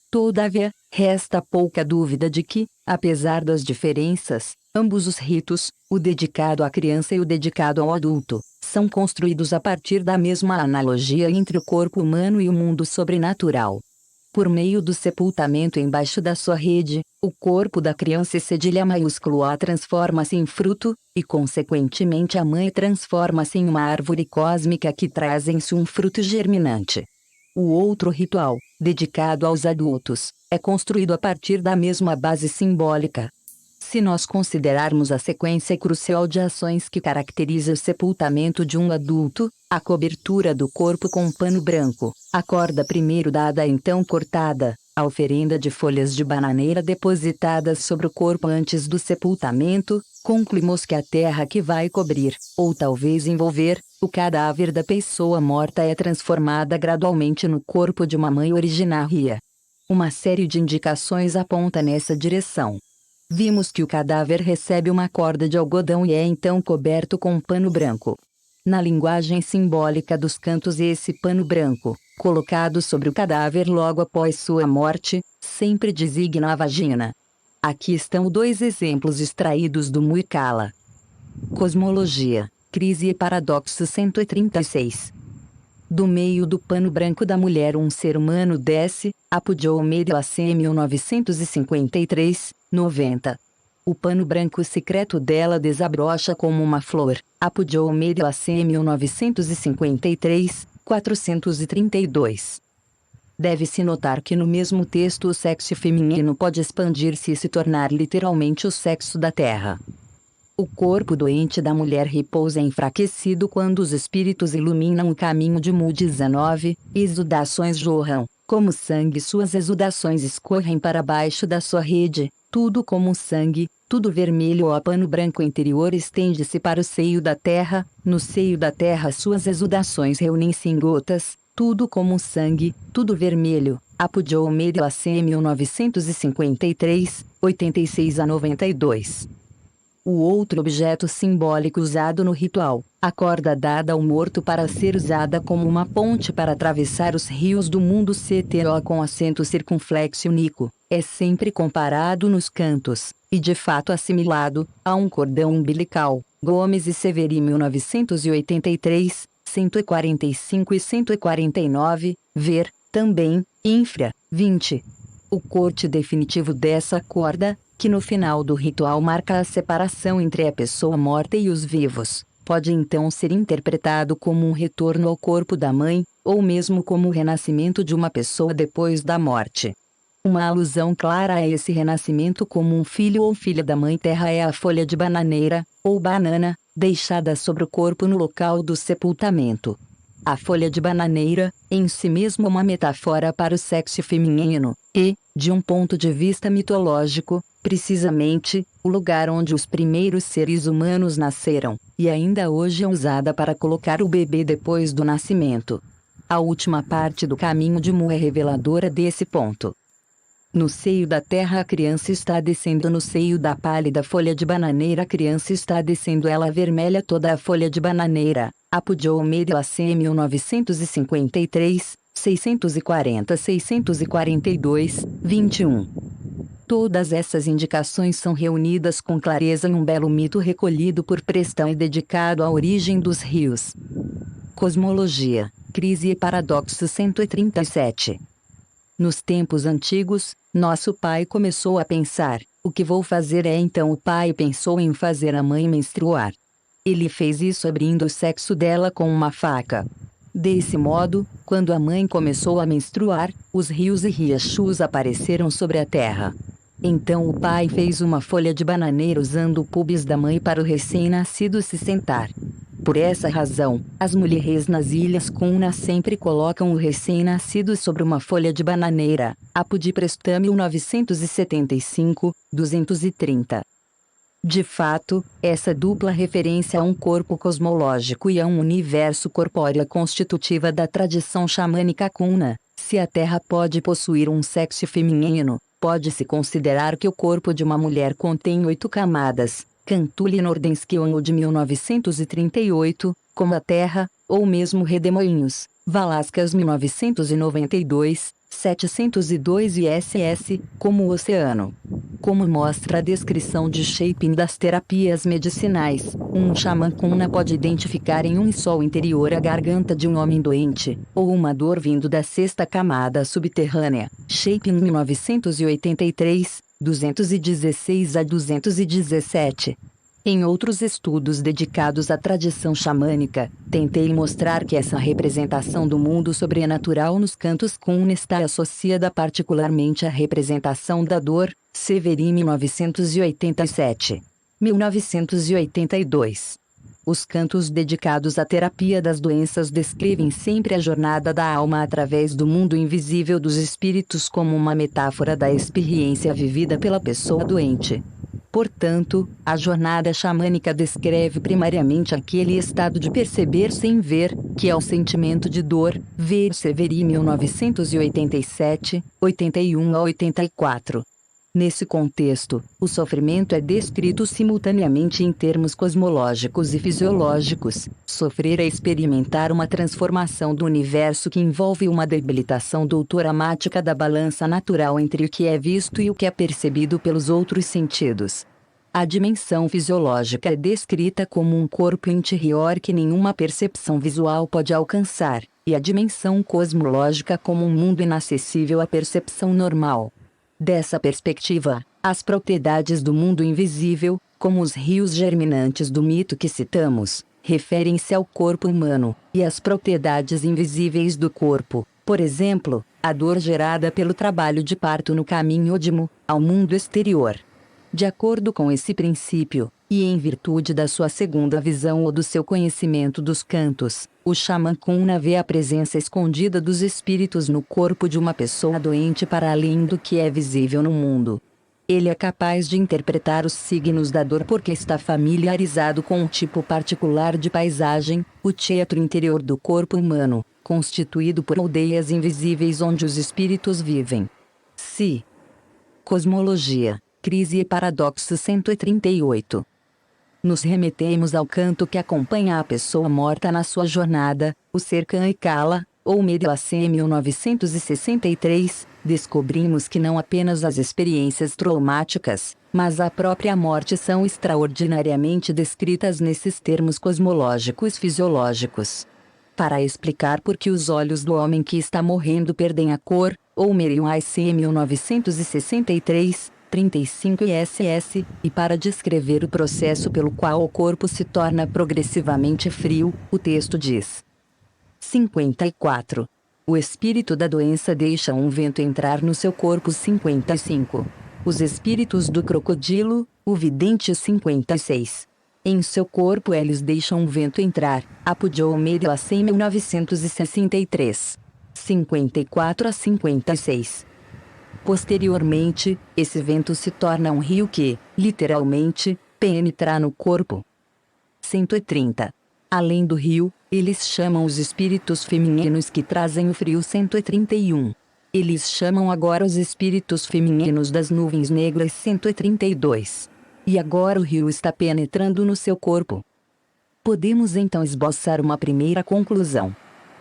Todavia, resta pouca dúvida de que, apesar das diferenças, ambos os ritos, o dedicado à criança e o dedicado ao adulto, são construídos a partir da mesma analogia entre o corpo humano e o mundo sobrenatural. Por meio do sepultamento embaixo da sua rede, o corpo da criança cedilha maiúsculo A transforma-se em fruto, e consequentemente a mãe transforma-se em uma árvore cósmica que traz em si um fruto germinante. O outro ritual, dedicado aos adultos, é construído a partir da mesma base simbólica. Se nós considerarmos a sequência crucial de ações que caracteriza o sepultamento de um adulto, a cobertura do corpo com um pano branco, a corda primeiro dada então cortada, a oferenda de folhas de bananeira depositadas sobre o corpo antes do sepultamento, concluímos que a terra que vai cobrir, ou talvez envolver, o cadáver da pessoa morta é transformada gradualmente no corpo de uma mãe originária. Uma série de indicações aponta nessa direção. Vimos que o cadáver recebe uma corda de algodão e é então coberto com um pano branco. Na linguagem simbólica dos cantos, esse pano branco, colocado sobre o cadáver logo após sua morte, sempre designa a vagina. Aqui estão dois exemplos extraídos do Muircala. Cosmologia, Crise e Paradoxo 136. Do meio do pano branco da mulher um ser humano desce, Apogeu Medio AC 1953, 90. O pano branco secreto dela desabrocha como uma flor, Apogeu Medio AC 1953, 432. Deve-se notar que no mesmo texto o sexo feminino pode expandir-se e se tornar literalmente o sexo da terra. O corpo doente da mulher repousa enfraquecido quando os espíritos iluminam o caminho de Mu 19, exudações jorram, como sangue, suas exudações escorrem para baixo da sua rede, tudo como sangue, tudo vermelho ou pano branco interior estende-se para o seio da terra, no seio da terra suas exudações reúnem-se em gotas, tudo como sangue, tudo vermelho. Apogeu Medio AC 1953, 86 a 92. O outro objeto simbólico usado no ritual, a corda dada ao morto para ser usada como uma ponte para atravessar os rios do mundo CTO com acento circunflexo único, é sempre comparado nos cantos, e de fato assimilado, a um cordão umbilical. Gomes e Severi 1983, 145 e 149, ver, também, Infra, 20. O corte definitivo dessa corda, que no final do ritual marca a separação entre a pessoa morta e os vivos, pode então ser interpretado como um retorno ao corpo da mãe, ou mesmo como o renascimento de uma pessoa depois da morte. Uma alusão clara a esse renascimento como um filho ou filha da mãe terra é a folha de bananeira, ou banana, deixada sobre o corpo no local do sepultamento. A folha de bananeira, em si mesma uma metáfora para o sexo feminino, e, de um ponto de vista mitológico, precisamente, o lugar onde os primeiros seres humanos nasceram, e ainda hoje é usada para colocar o bebê depois do nascimento. A última parte do caminho de Mu é reveladora desse ponto. No seio da terra a criança está descendo, no seio da pálida folha de bananeira a criança está descendo, ela vermelha toda a folha de bananeira. Apogeu Medio AC 1953, 640-642, 21. Todas essas indicações são reunidas com clareza em um belo mito recolhido por Preston e dedicado à origem dos rios. Cosmologia, Crise e Paradoxo 137. Nos tempos antigos, nosso pai começou a pensar, o que vou fazer é então o pai pensou em fazer a mãe menstruar. Ele fez isso abrindo o sexo dela com uma faca. Desse modo, quando a mãe começou a menstruar, os rios e riachos apareceram sobre a terra. Então o pai fez uma folha de bananeira usando o pubis da mãe para o recém-nascido se sentar. Por essa razão, as mulheres nas ilhas Kuna sempre colocam o recém-nascido sobre uma folha de bananeira. Apudi Presta 1975, 230. De fato, essa dupla referência a um corpo cosmológico e a um universo corpóreo constitutiva da tradição xamânica Kuna. Se a Terra pode possuir um sexo feminino, pode-se considerar que o corpo de uma mulher contém 8 camadas. Cantuli Nordenskion de 1938, como a Terra, ou mesmo Redemoinhos, Valascas 1992, 702 ISS, como o Oceano. Como mostra a descrição de Shaping das terapias medicinais, um xamã Kuna pode identificar em um só interior a garganta de um homem doente, ou uma dor vindo da 6ª camada subterrânea. Shaping 1983, 216 a 217. Em outros estudos dedicados à tradição xamânica, tentei mostrar que essa representação do mundo sobrenatural nos cantos Kuna está associada particularmente à representação da dor. Severi 1987. 1982. Os cantos dedicados à terapia das doenças descrevem sempre a jornada da alma através do mundo invisível dos espíritos como uma metáfora da experiência vivida pela pessoa doente. Portanto, a jornada xamânica descreve primariamente aquele estado de perceber sem ver, que é o sentimento de dor. Ver Severi 1987, 81 a 84. Nesse contexto, o sofrimento é descrito simultaneamente em termos cosmológicos e fisiológicos. Sofrer é experimentar uma transformação do universo que envolve uma debilitação doutoramática da balança natural entre o que é visto e o que é percebido pelos outros sentidos. A dimensão fisiológica é descrita como um corpo interior que nenhuma percepção visual pode alcançar, e a dimensão cosmológica como um mundo inacessível à percepção normal. Dessa perspectiva, as propriedades do mundo invisível, como os rios germinantes do mito que citamos, referem-se ao corpo humano, e as propriedades invisíveis do corpo, por exemplo, a dor gerada pelo trabalho de parto no caminho ao mundo exterior. De acordo com esse princípio, e em virtude da sua segunda visão ou do seu conhecimento dos cantos, o xamã Kuna vê a presença escondida dos espíritos no corpo de uma pessoa doente para além do que é visível no mundo. Ele é capaz de interpretar os signos da dor porque está familiarizado com um tipo particular de paisagem, o teatro interior do corpo humano, constituído por aldeias invisíveis onde os espíritos vivem. Cosmologia, Crise e Paradoxo 138. Nos remetemos ao canto que acompanha a pessoa morta na sua jornada, o Serkan e Kala, ou Medilacem 1963, descobrimos que não apenas as experiências traumáticas, mas a própria morte são extraordinariamente descritas nesses termos cosmológicos fisiológicos. Para explicar por que os olhos do homem que está morrendo perdem a cor, ou Meriam IC 1963, 35 ISS, e para descrever o processo pelo qual o corpo se torna progressivamente frio, o texto diz: 54. O espírito da doença deixa um vento entrar no seu corpo. 55. Os espíritos do crocodilo, o vidente. 56. Em seu corpo eles deixam um vento entrar. Apudou Medilacem 1963. 54 a 56. Posteriormente, esse vento se torna um rio que, literalmente, penetra no corpo. 130. Além do rio, eles chamam os espíritos femininos que trazem o frio. 131. Eles chamam agora os espíritos femininos das nuvens negras. 132. E agora o rio está penetrando no seu corpo. Podemos então esboçar uma primeira conclusão.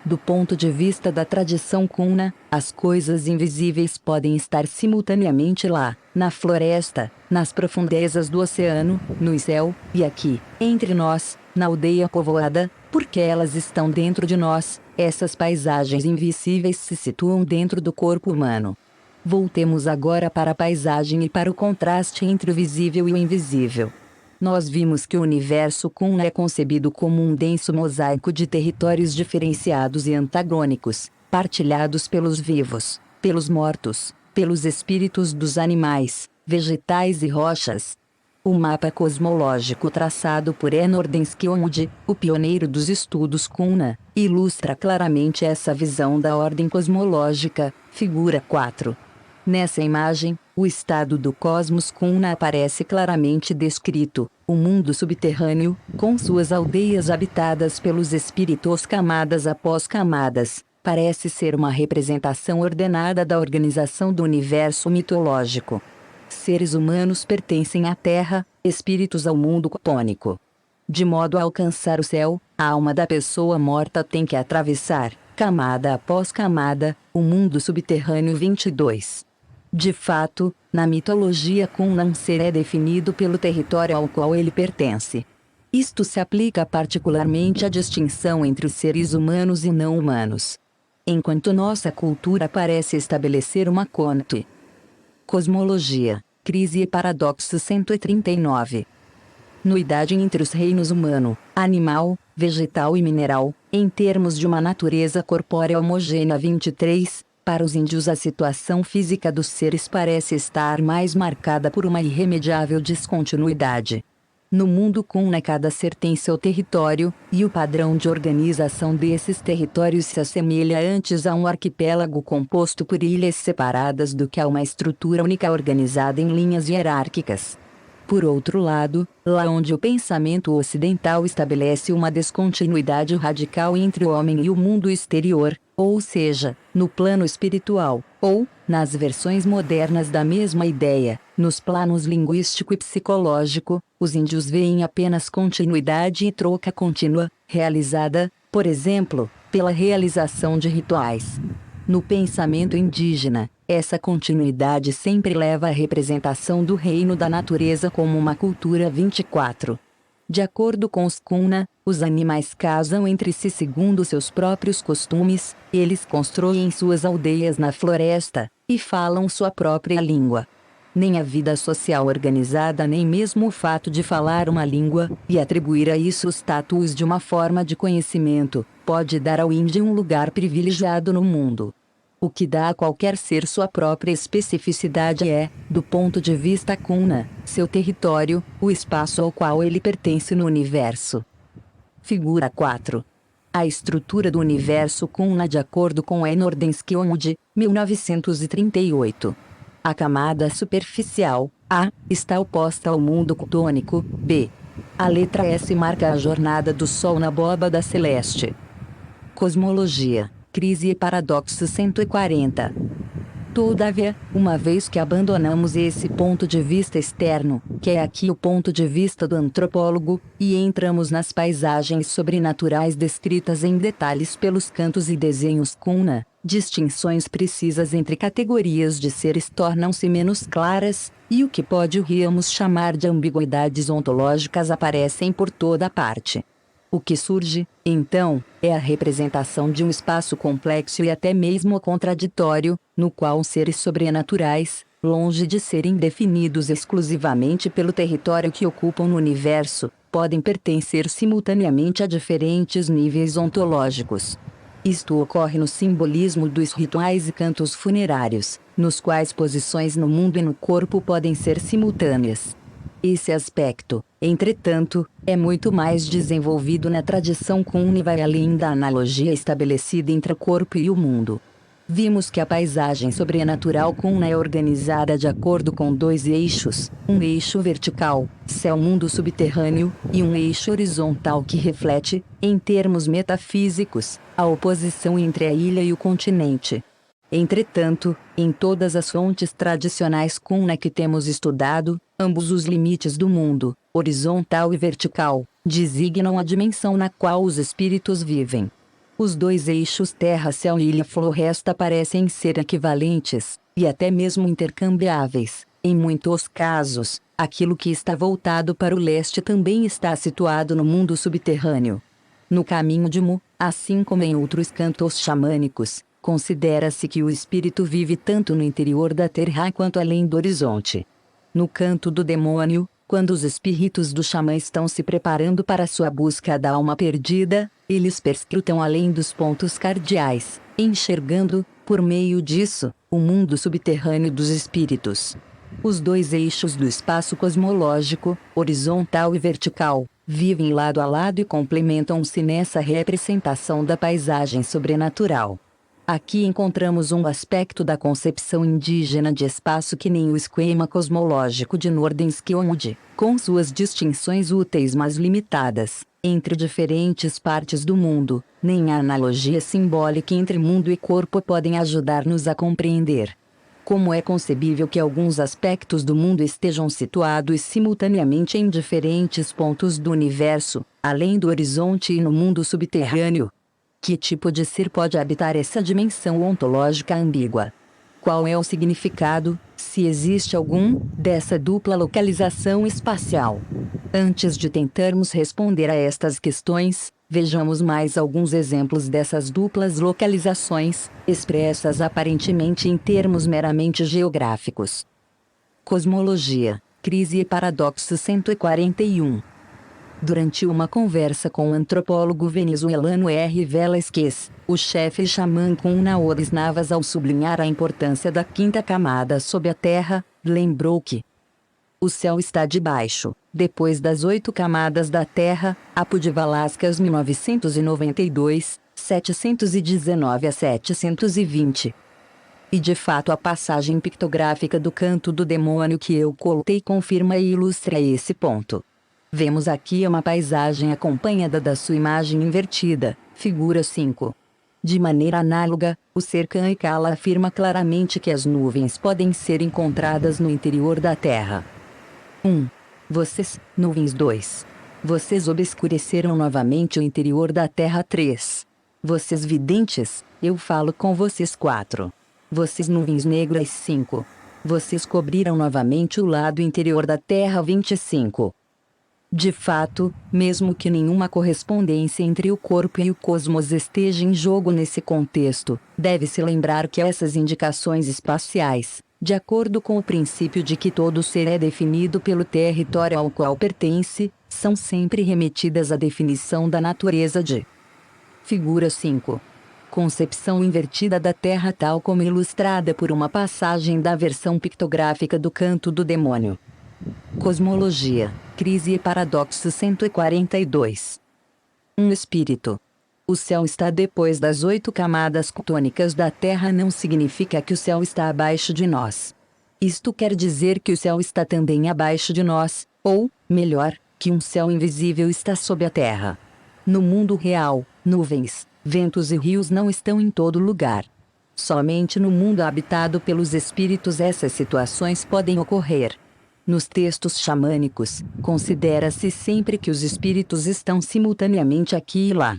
Do ponto de vista da tradição Kuna, as coisas invisíveis podem estar simultaneamente lá, na floresta, nas profundezas do oceano, no céu, e aqui, entre nós, na aldeia povoada, porque elas estão dentro de nós. Essas paisagens invisíveis se situam dentro do corpo humano. Voltemos agora para a paisagem e para o contraste entre o visível e o invisível. Nós vimos que o universo Kuna é concebido como um denso mosaico de territórios diferenciados e antagônicos, partilhados pelos vivos, pelos mortos, pelos espíritos dos animais, vegetais e rochas. O mapa cosmológico traçado por E. Nordenskiöld, o pioneiro dos estudos Cunha, ilustra claramente essa visão da ordem cosmológica, figura 4. Nessa imagem, o estado do cosmos Cunha aparece claramente descrito, o mundo subterrâneo, com suas aldeias habitadas pelos espíritos camadas após camadas, parece ser uma representação ordenada da organização do universo mitológico. Seres humanos pertencem à Terra, espíritos ao mundo ctônico. De modo a alcançar o céu, a alma da pessoa morta tem que atravessar, camada após camada, o mundo subterrâneo 22. De fato, na mitologia Cunha um ser é definido pelo território ao qual ele pertence. Isto se aplica particularmente à distinção entre os seres humanos e não humanos. Enquanto nossa cultura parece estabelecer uma conte. Cosmologia, Crise e Paradoxo 139. Nuidade entre os reinos humano, animal, vegetal e mineral, em termos de uma natureza corpórea homogênea 23, para os índios a situação física dos seres parece estar mais marcada por uma irremediável descontinuidade. No mundo Cunha cada ser tem seu território, e o padrão de organização desses territórios se assemelha antes a um arquipélago composto por ilhas separadas do que a uma estrutura única organizada em linhas hierárquicas. Por outro lado, lá onde o pensamento ocidental estabelece uma descontinuidade radical entre o homem e o mundo exterior, ou seja, no plano espiritual, ou, nas versões modernas da mesma ideia, nos planos linguístico e psicológico, os índios veem apenas continuidade e troca contínua, realizada, por exemplo, pela realização de rituais. No pensamento indígena, essa continuidade sempre leva à representação do reino da natureza como uma cultura 24. De acordo com os Cunha, os animais casam entre si segundo seus próprios costumes, eles constroem suas aldeias na floresta, e falam sua própria língua. Nem a vida social organizada nem mesmo o fato de falar uma língua, e atribuir a isso o status de uma forma de conhecimento, pode dar ao índio um lugar privilegiado no mundo. O que dá a qualquer ser sua própria especificidade é, do ponto de vista Cunha, seu território, o espaço ao qual ele pertence no universo. Figura 4. A estrutura do universo Cunha de acordo com E. Nordenskiöld, 1938. A camada superficial, A, está oposta ao mundo ctônico, B. A letra S marca a jornada do Sol na abóbada celeste. Cosmologia, Crise e Paradoxo 140. Todavia, uma vez que abandonamos esse ponto de vista externo, que é aqui o ponto de vista do antropólogo, e entramos nas paisagens sobrenaturais descritas em detalhes pelos cantos e desenhos Cunha, distinções precisas entre categorias de seres tornam-se menos claras, e o que podíamos chamar de ambiguidades ontológicas aparecem por toda parte. O que surge, então, é a representação de um espaço complexo e até mesmo contraditório, no qual seres sobrenaturais, longe de serem definidos exclusivamente pelo território que ocupam no universo, podem pertencer simultaneamente a diferentes níveis ontológicos. Isto ocorre no simbolismo dos rituais e cantos funerários, nos quais posições no mundo e no corpo podem ser simultâneas. Esse aspecto, entretanto, é muito mais desenvolvido na tradição Cunha e vai além da analogia estabelecida entre o corpo e o mundo. Vimos que a paisagem sobrenatural Cunha é organizada de acordo com dois eixos, um eixo vertical, céu-mundo subterrâneo, e um eixo horizontal que reflete, em termos metafísicos, a oposição entre a ilha e o continente. Entretanto, em todas as fontes tradicionais Cunha que temos estudado, ambos os limites do mundo, horizontal e vertical, designam a dimensão na qual os espíritos vivem. Os dois eixos terra, céu e ilha floresta parecem ser equivalentes, e até mesmo intercambiáveis. Em muitos casos, aquilo que está voltado para o leste também está situado no mundo subterrâneo. No caminho de Mu, assim como em outros cantos xamânicos, considera-se que o espírito vive tanto no interior da terra quanto além do horizonte. No canto do demônio, quando os espíritos do xamã estão se preparando para sua busca da alma perdida, eles perscrutam além dos pontos cardeais, enxergando, por meio disso, o mundo subterrâneo dos espíritos. Os dois eixos do espaço cosmológico, horizontal e vertical, vivem lado a lado e complementam-se nessa representação da paisagem sobrenatural. Aqui encontramos um aspecto da concepção indígena de espaço que nem o esquema cosmológico de Nordenskiold, com suas distinções úteis mas limitadas, entre diferentes partes do mundo, nem a analogia simbólica entre mundo e corpo podem ajudar-nos a compreender. Como é concebível que alguns aspectos do mundo estejam situados simultaneamente em diferentes pontos do universo, além do horizonte e no mundo subterrâneo? Que tipo de ser pode habitar essa dimensão ontológica ambígua? Qual é o significado, se existe algum, dessa dupla localização espacial? Antes de tentarmos responder a estas questões, vejamos mais alguns exemplos dessas duplas localizações, expressas aparentemente em termos meramente geográficos. Cosmologia, Crise e Paradoxo 141. Durante uma conversa com o antropólogo venezuelano R. Velázquez, o chefe xamã com Naores Navas, ao sublinhar a importância da quinta camada sob a Terra, lembrou que o céu está debaixo, depois das 8 camadas da Terra, Apo de Velázquez 1992, 719 a 720. E de fato a passagem pictográfica do Canto do Demônio que eu coloquei confirma e ilustra esse ponto. Vemos aqui uma paisagem acompanhada da sua imagem invertida, figura 5. De maneira análoga, o ser Khan afirma claramente que as nuvens podem ser encontradas no interior da Terra. 1. Vocês, nuvens 2. Vocês obscureceram novamente o interior da Terra 3. Vocês videntes, eu falo com vocês 4. Vocês nuvens negras 5. Vocês cobriram novamente o lado interior da Terra 25. De fato, mesmo que nenhuma correspondência entre o corpo e o cosmos esteja em jogo nesse contexto, deve-se lembrar que essas indicações espaciais, de acordo com o princípio de que todo ser é definido pelo território ao qual pertence, são sempre remetidas à definição da natureza de figura 5. Concepção invertida da Terra tal como ilustrada por uma passagem da versão pictográfica do Canto do Demônio. Cosmologia, Crise e Paradoxo 142. Um espírito. O céu está depois das 8 camadas ctônicas da Terra não significa que o céu está abaixo de nós. Isto quer dizer que o céu está também abaixo de nós, ou, melhor, que um céu invisível está sob a Terra. No mundo real, nuvens, ventos e rios não estão em todo lugar. Somente no mundo habitado pelos espíritos essas situações podem ocorrer. Nos textos xamânicos, considera-se sempre que os espíritos estão simultaneamente aqui e lá.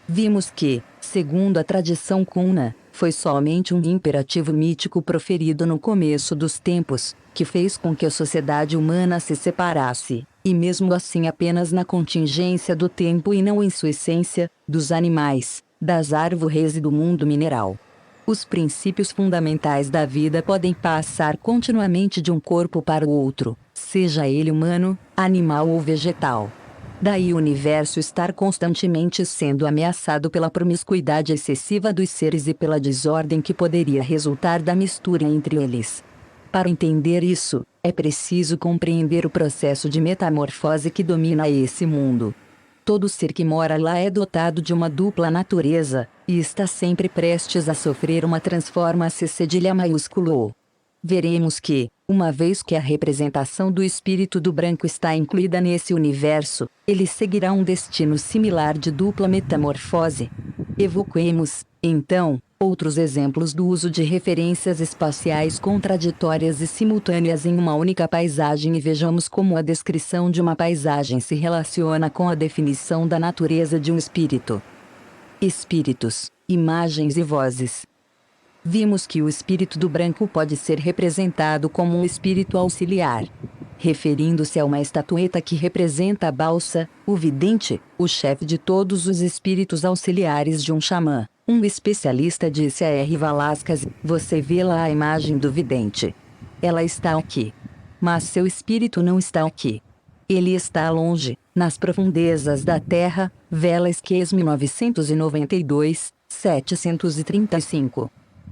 Vimos que, segundo a tradição Kuna, foi somente um imperativo mítico proferido no começo dos tempos, que fez com que a sociedade humana se separasse, e mesmo assim apenas na contingência do tempo e não em sua essência, dos animais, das árvores e do mundo mineral. Os princípios fundamentais da vida podem passar continuamente de um corpo para o outro, seja ele humano, animal ou vegetal. Daí o universo estar constantemente sendo ameaçado pela promiscuidade excessiva dos seres e pela desordem que poderia resultar da mistura entre eles. Para entender isso, é preciso compreender o processo de metamorfose que domina esse mundo. Todo ser que mora lá é dotado de uma dupla natureza, e está sempre prestes a sofrer uma transformação cedilha maiúsculo. Veremos que, uma vez que a representação do espírito do branco está incluída nesse universo, ele seguirá um destino similar de dupla metamorfose. Evoquemos, então, outros exemplos do uso de referências espaciais contraditórias e simultâneas em uma única paisagem e vejamos como a descrição de uma paisagem se relaciona com a definição da natureza de um espírito. Espíritos, imagens e vozes. Vimos que o espírito do branco pode ser representado como um espírito auxiliar, referindo-se a uma estatueta que representa a balsa, o vidente, o chefe de todos os espíritos auxiliares de um xamã. Um especialista disse a R. Velázquez: você vê lá a imagem do vidente. Ela está aqui. Mas seu espírito não está aqui. Ele está longe, nas profundezas da terra. Velázquez 1992, 735.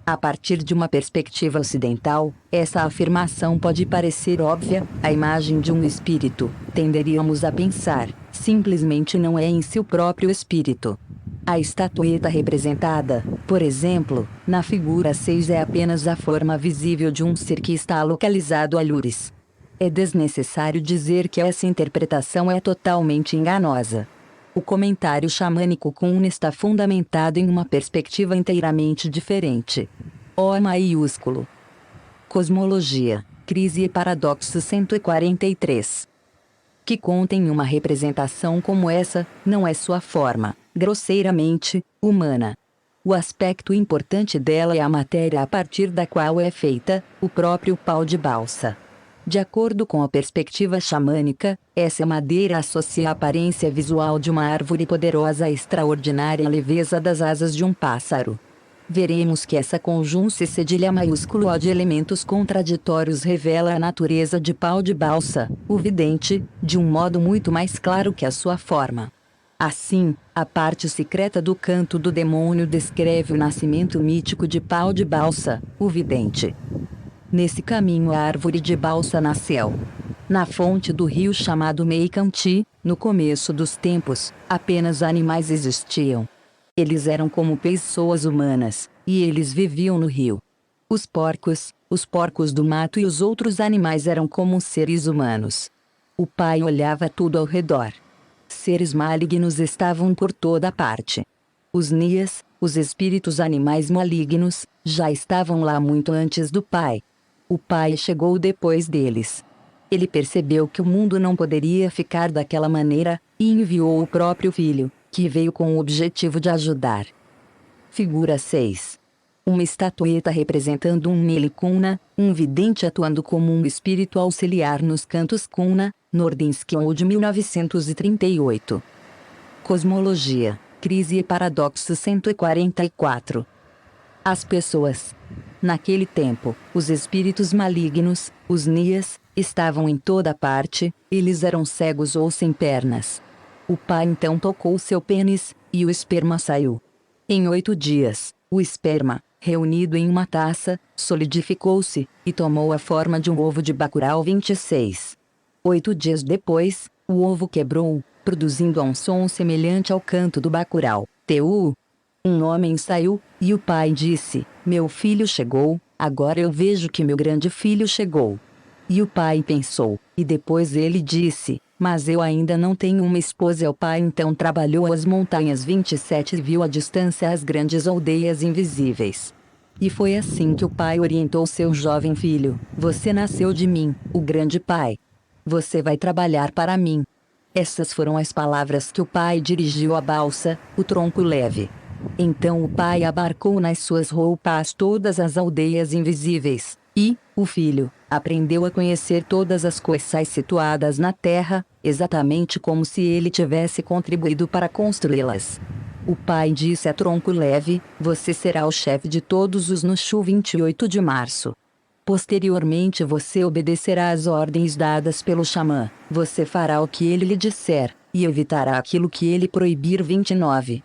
A partir de uma perspectiva ocidental, essa afirmação pode parecer óbvia, a imagem de um espírito, tenderíamos a pensar, simplesmente não é em si o próprio espírito. A estatueta representada, por exemplo, na figura 6 é apenas a forma visível de um ser que está localizado a Lourdes. É desnecessário dizer que essa interpretação é totalmente enganosa. O comentário xamânico Kun está fundamentado em uma perspectiva inteiramente diferente. O maiúsculo. Cosmologia, Crise e Paradoxo 143. Que contém uma representação como essa, não é sua forma, grosseiramente, humana. O aspecto importante dela é a matéria a partir da qual é feita, o próprio pau de balsa. De acordo com a perspectiva xamânica, essa madeira associa a aparência visual de uma árvore poderosa à extraordinária leveza das asas de um pássaro. Veremos que essa conjunção cedilha maiúsculo O de elementos contraditórios revela a natureza de pau de balsa, o vidente, de um modo muito mais claro que a sua forma. Assim, a parte secreta do canto do demônio descreve o nascimento mítico de pau de balsa, o vidente. Nesse caminho a árvore de balsa nasceu. Na fonte do rio chamado Meikanti, no começo dos tempos, apenas animais existiam. Eles eram como pessoas humanas, e eles viviam no rio. Os porcos do mato e os outros animais eram como seres humanos. O pai olhava tudo ao redor. Seres malignos estavam por toda parte. Os Nias, os espíritos animais malignos, já estavam lá muito antes do pai. O pai chegou depois deles. Ele percebeu que o mundo não poderia ficar daquela maneira, e enviou o próprio filho, que veio com o objetivo de ajudar. Figura 6. Uma estatueta representando um Melikuna, um vidente atuando como um espírito auxiliar nos cantos Kuna, Nordinsky de 1938. Cosmologia, Crise e Paradoxo 144. As pessoas. Naquele tempo, os espíritos malignos, os Nias, estavam em toda parte, eles eram cegos ou sem pernas. O pai então tocou seu pênis, e o esperma saiu. Em 8 dias, o esperma, reunido em uma taça, solidificou-se, e tomou a forma de um ovo de Bacurau 26. 8 dias depois, o ovo quebrou, produzindo um som semelhante ao canto do Bacurau, Teu. Um homem saiu, e o pai disse, meu filho chegou, agora eu vejo que meu grande filho chegou. E o pai pensou, e depois ele disse, mas eu ainda não tenho uma esposa. E o pai então trabalhou as montanhas 27 e viu à distância as grandes aldeias invisíveis. E foi assim que o pai orientou seu jovem filho, você nasceu de mim, o grande pai. Você vai trabalhar para mim. Essas foram as palavras que o pai dirigiu à balsa, o tronco leve. Então o pai abarcou nas suas roupas todas as aldeias invisíveis, e, o filho, aprendeu a conhecer todas as coisas situadas na terra, exatamente como se ele tivesse contribuído para construí-las. O pai disse a tronco leve, você será o chefe de todos os Nushu 28 de março. Posteriormente você obedecerá às ordens dadas pelo xamã, você fará o que ele lhe disser, e evitará aquilo que ele proibir 29.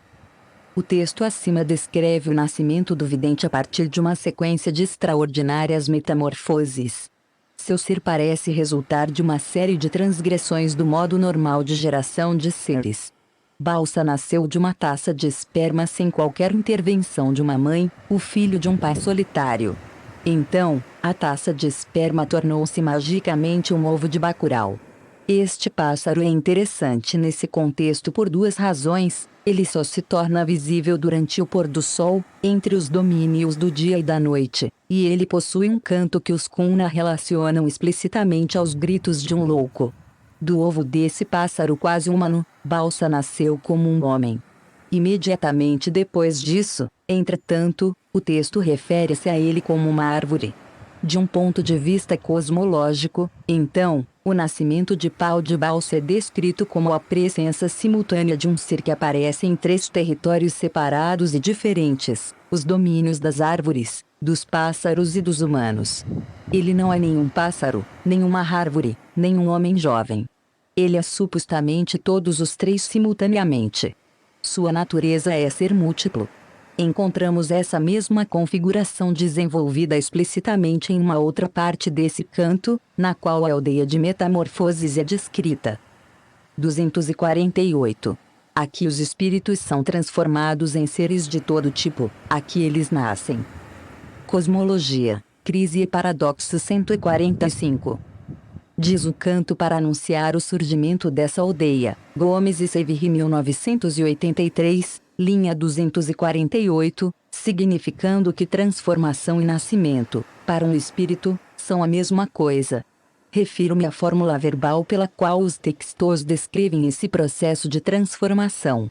O texto acima descreve o nascimento do vidente a partir de uma sequência de extraordinárias metamorfoses. Seu ser parece resultar de uma série de transgressões do modo normal de geração de seres. Balsa nasceu de uma taça de esperma sem qualquer intervenção de uma mãe, o filho de um pai solitário. Então, a taça de esperma tornou-se magicamente um ovo de Bacurau. Este pássaro é interessante nesse contexto por 2 razões. Ele só se torna visível durante o pôr do sol, entre os domínios do dia e da noite, e ele possui um canto que os Kuna relacionam explicitamente aos gritos de um louco. Do ovo desse pássaro quase humano, Balsa nasceu como um homem. Imediatamente depois disso, entretanto, o texto refere-se a ele como uma árvore. De um ponto de vista cosmológico, então, o nascimento de pau de balsa é descrito como a presença simultânea de um ser que aparece em 3 territórios separados e diferentes, os domínios das árvores, dos pássaros e dos humanos. Ele não é nenhum pássaro, nenhuma árvore, nem um homem jovem. Ele é supostamente todos os 3 simultaneamente. Sua natureza é ser múltiplo. Encontramos essa mesma configuração desenvolvida explicitamente em uma outra parte desse canto, na qual a aldeia de Metamorfoses é descrita. 248. Aqui os espíritos são transformados em seres de todo tipo, aqui eles nascem. Cosmologia, Crise e Paradoxo 145. Diz o canto para anunciar o surgimento dessa aldeia, Gomes e Severri 1983, linha 248, significando que transformação e nascimento, para um espírito, são a mesma coisa. Refiro-me à fórmula verbal pela qual os textos descrevem esse processo de transformação.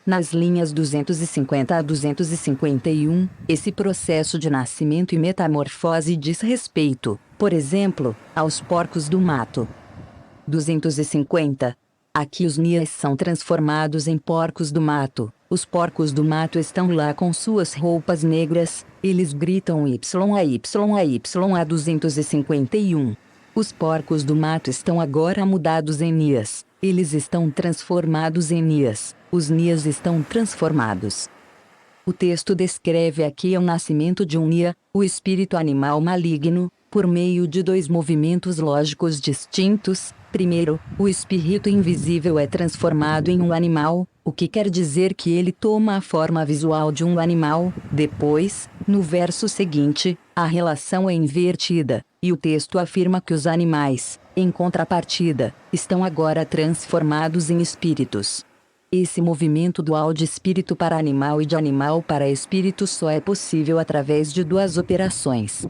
Nas linhas 250 a 251, esse processo de nascimento e metamorfose diz respeito, por exemplo, aos porcos do mato. 250. Aqui os Nias são transformados em porcos do mato. Os porcos do mato estão lá com suas roupas negras, eles gritam YAYA 251. Os porcos do mato estão agora mudados em Nias, eles estão transformados em Nias, os Nias estão transformados. O texto descreve aqui o nascimento de um Nia, o espírito animal maligno, por meio de dois movimentos lógicos distintos. Primeiro, o espírito invisível é transformado em um animal, o que quer dizer que ele toma a forma visual de um animal. Depois, no verso seguinte, a relação é invertida, e o texto afirma que os animais, em contrapartida, estão agora transformados em espíritos. Esse movimento dual de espírito para animal e de animal para espírito só é possível através de duas operações.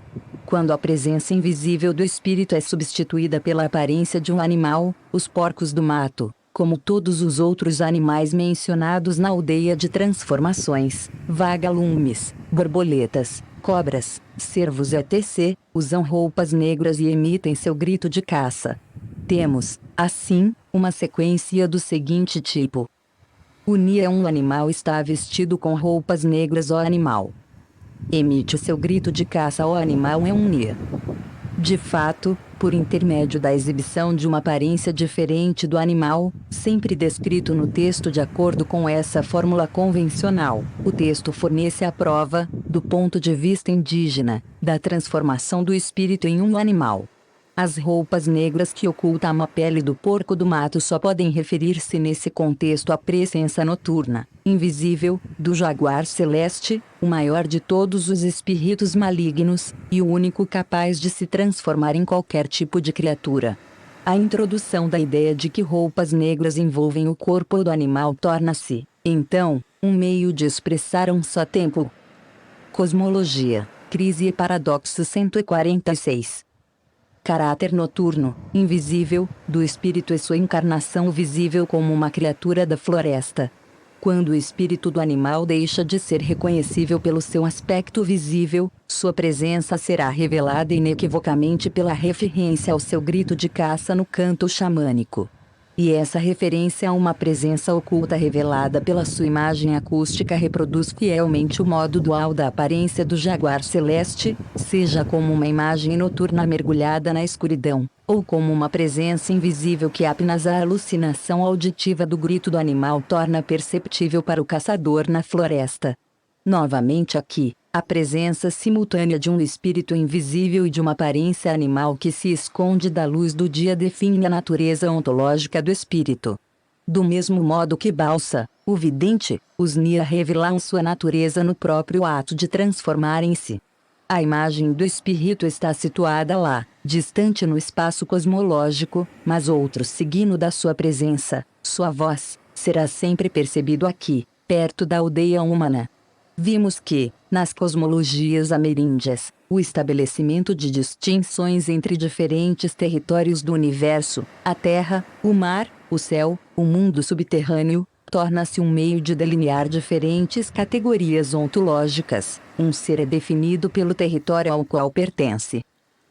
Quando a presença invisível do espírito é substituída pela aparência de um animal, os porcos do mato, como todos os outros animais mencionados na aldeia de transformações, vagalumes, borboletas, cobras, cervos etc., usam roupas negras e emitem seu grito de caça. Temos, assim, uma sequência do seguinte tipo. O Nia é um animal está vestido com roupas negras. O animal emite o seu grito de caça. O animal é um Nia. De fato, por intermédio da exibição de uma aparência diferente do animal, sempre descrito no texto de acordo com essa fórmula convencional, o texto fornece a prova, do ponto de vista indígena, da transformação do espírito em um animal. As roupas negras que ocultam a pele do porco do mato só podem referir-se nesse contexto à presença noturna, invisível, do jaguar celeste, o maior de todos os espíritos malignos, e o único capaz de se transformar em qualquer tipo de criatura. A introdução da ideia de que roupas negras envolvem o corpo do animal torna-se, então, um meio de expressar um só tempo. Cosmologia, Crise e Paradoxo 146. Caráter noturno, invisível, do espírito e sua encarnação visível como uma criatura da floresta. Quando o espírito do animal deixa de ser reconhecível pelo seu aspecto visível, sua presença será revelada inequivocamente pela referência ao seu grito de caça no canto xamânico. E essa referência a uma presença oculta revelada pela sua imagem acústica reproduz fielmente o modo dual da aparência do jaguar celeste, seja como uma imagem noturna mergulhada na escuridão, ou como uma presença invisível que apenas a alucinação auditiva do grito do animal torna perceptível para o caçador na floresta. Novamente aqui, a presença simultânea de um espírito invisível e de uma aparência animal que se esconde da luz do dia define a natureza ontológica do espírito. Do mesmo modo que Balsa, o vidente, os Nia revelam sua natureza no próprio ato de transformarem-se. A imagem do espírito está situada lá, distante no espaço cosmológico, mas outro signo da sua presença, sua voz, será sempre percebido aqui, perto da aldeia humana. Vimos que, nas cosmologias ameríndias, o estabelecimento de distinções entre diferentes territórios do universo, a Terra, o mar, o céu, o mundo subterrâneo, torna-se um meio de delinear diferentes categorias ontológicas. Um ser é definido pelo território ao qual pertence.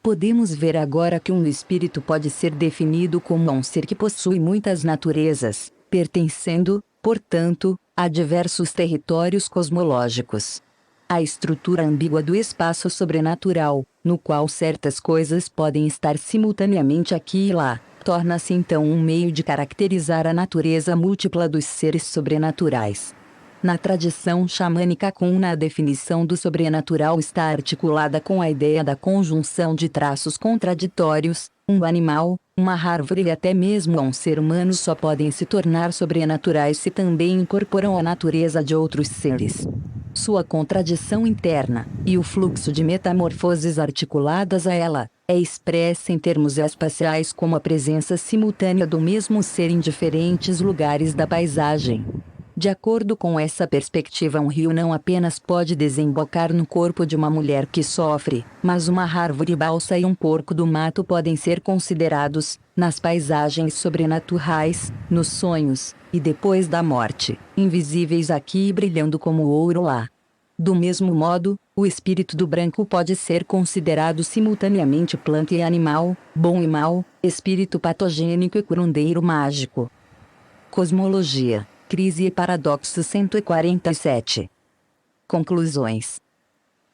Podemos ver agora que um espírito pode ser definido como um ser que possui muitas naturezas, pertencendo, portanto, a diversos territórios cosmológicos. A estrutura ambígua do espaço sobrenatural, no qual certas coisas podem estar simultaneamente aqui e lá, torna-se então um meio de caracterizar a natureza múltipla dos seres sobrenaturais. Na tradição xamânica Cuna, a definição do sobrenatural está articulada com a ideia da conjunção de traços contraditórios. Um animal, uma árvore e até mesmo um ser humano só podem se tornar sobrenaturais se também incorporam a natureza de outros seres. Sua contradição interna, e o fluxo de metamorfoses articuladas a ela, é expressa em termos espaciais como a presença simultânea do mesmo ser em diferentes lugares da paisagem. De acordo com essa perspectiva, um rio não apenas pode desembocar no corpo de uma mulher que sofre, mas uma árvore balsa e um porco do mato podem ser considerados, nas paisagens sobrenaturais, nos sonhos, e depois da morte, invisíveis aqui e brilhando como ouro lá. Do mesmo modo, o espírito do branco pode ser considerado simultaneamente planta e animal, bom e mal, espírito patogênico e curandeiro mágico. Cosmologia. Crise e paradoxo 147. Conclusões.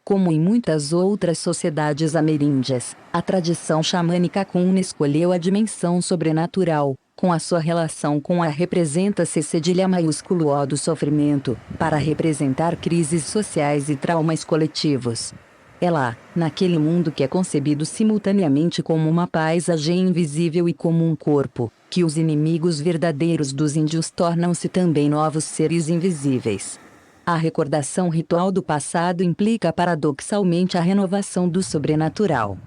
Como em muitas outras sociedades ameríndias, a tradição xamânica Cuna escolheu a dimensão sobrenatural, com a sua relação com a representa-se cedilha maiúsculo O do sofrimento, para representar crises sociais e traumas coletivos. É lá, naquele mundo que é concebido simultaneamente como uma paisagem invisível e como um corpo, que os inimigos verdadeiros dos índios tornam-se também novos seres invisíveis. A recordação ritual do passado implica paradoxalmente a renovação do sobrenatural.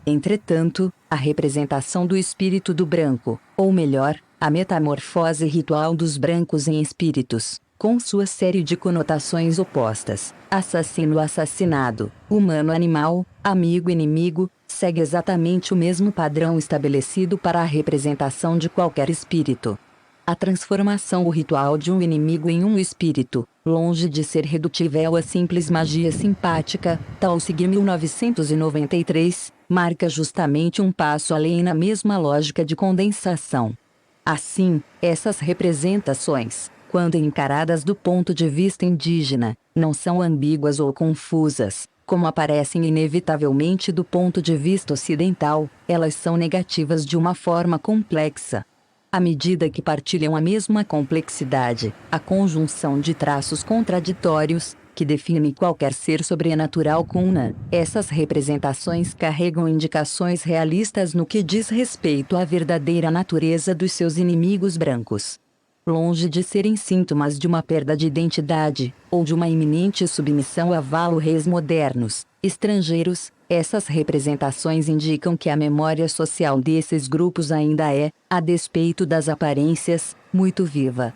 Entretanto, a representação do espírito do branco, ou melhor, a metamorfose ritual dos brancos em espíritos, com sua série de conotações opostas, assassino-assassinado, humano-animal, amigo-inimigo, segue exatamente o mesmo padrão estabelecido para a representação de qualquer espírito. A transformação ritual de um inimigo em um espírito, longe de ser redutível a simples magia simpática, Taussig 1993, marca justamente um passo além na mesma lógica de condensação. Assim, essas representações, quando encaradas do ponto de vista indígena, não são ambíguas ou confusas, como aparecem inevitavelmente do ponto de vista ocidental, elas são negativas de uma forma complexa. À medida que partilham a mesma complexidade, a conjunção de traços contraditórios, que define qualquer ser sobrenatural Cuna, essas representações carregam indicações realistas no que diz respeito à verdadeira natureza dos seus inimigos brancos. Longe de serem sintomas de uma perda de identidade, ou de uma iminente submissão a valores modernos, estrangeiros, essas representações indicam que a memória social desses grupos ainda é, a despeito das aparências, muito viva.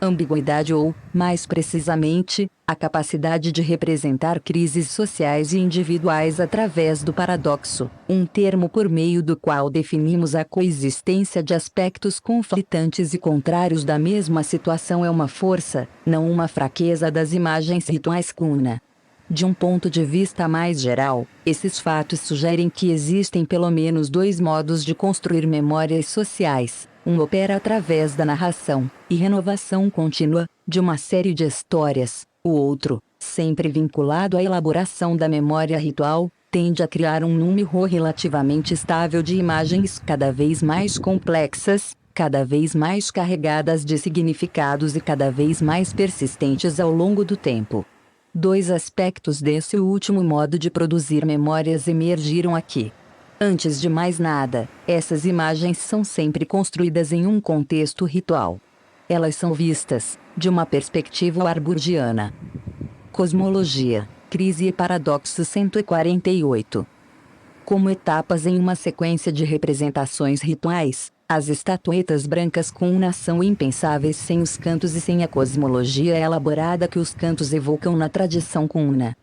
Ambiguidade ou, mais precisamente, a capacidade de representar crises sociais e individuais através do paradoxo, um termo por meio do qual definimos a coexistência de aspectos conflitantes e contrários da mesma situação, é uma força, não uma fraqueza das imagens rituais Cuna. De um ponto de vista mais geral, esses fatos sugerem que existem pelo menos dois modos de construir memórias sociais. Um opera através da narração e renovação contínua de uma série de histórias. O outro, sempre vinculado à elaboração da memória ritual, tende a criar um número relativamente estável de imagens cada vez mais complexas, cada vez mais carregadas de significados e cada vez mais persistentes ao longo do tempo. Dois aspectos desse último modo de produzir memórias emergiram aqui. Antes de mais nada, essas imagens são sempre construídas em um contexto ritual. Elas são vistas, de uma perspectiva warburgiana. Cosmologia, crise e paradoxo 148. Como etapas em uma sequência de representações rituais, as estatuetas brancas Cuna são impensáveis sem os cantos e sem a cosmologia elaborada que os cantos evocam na tradição Cuna.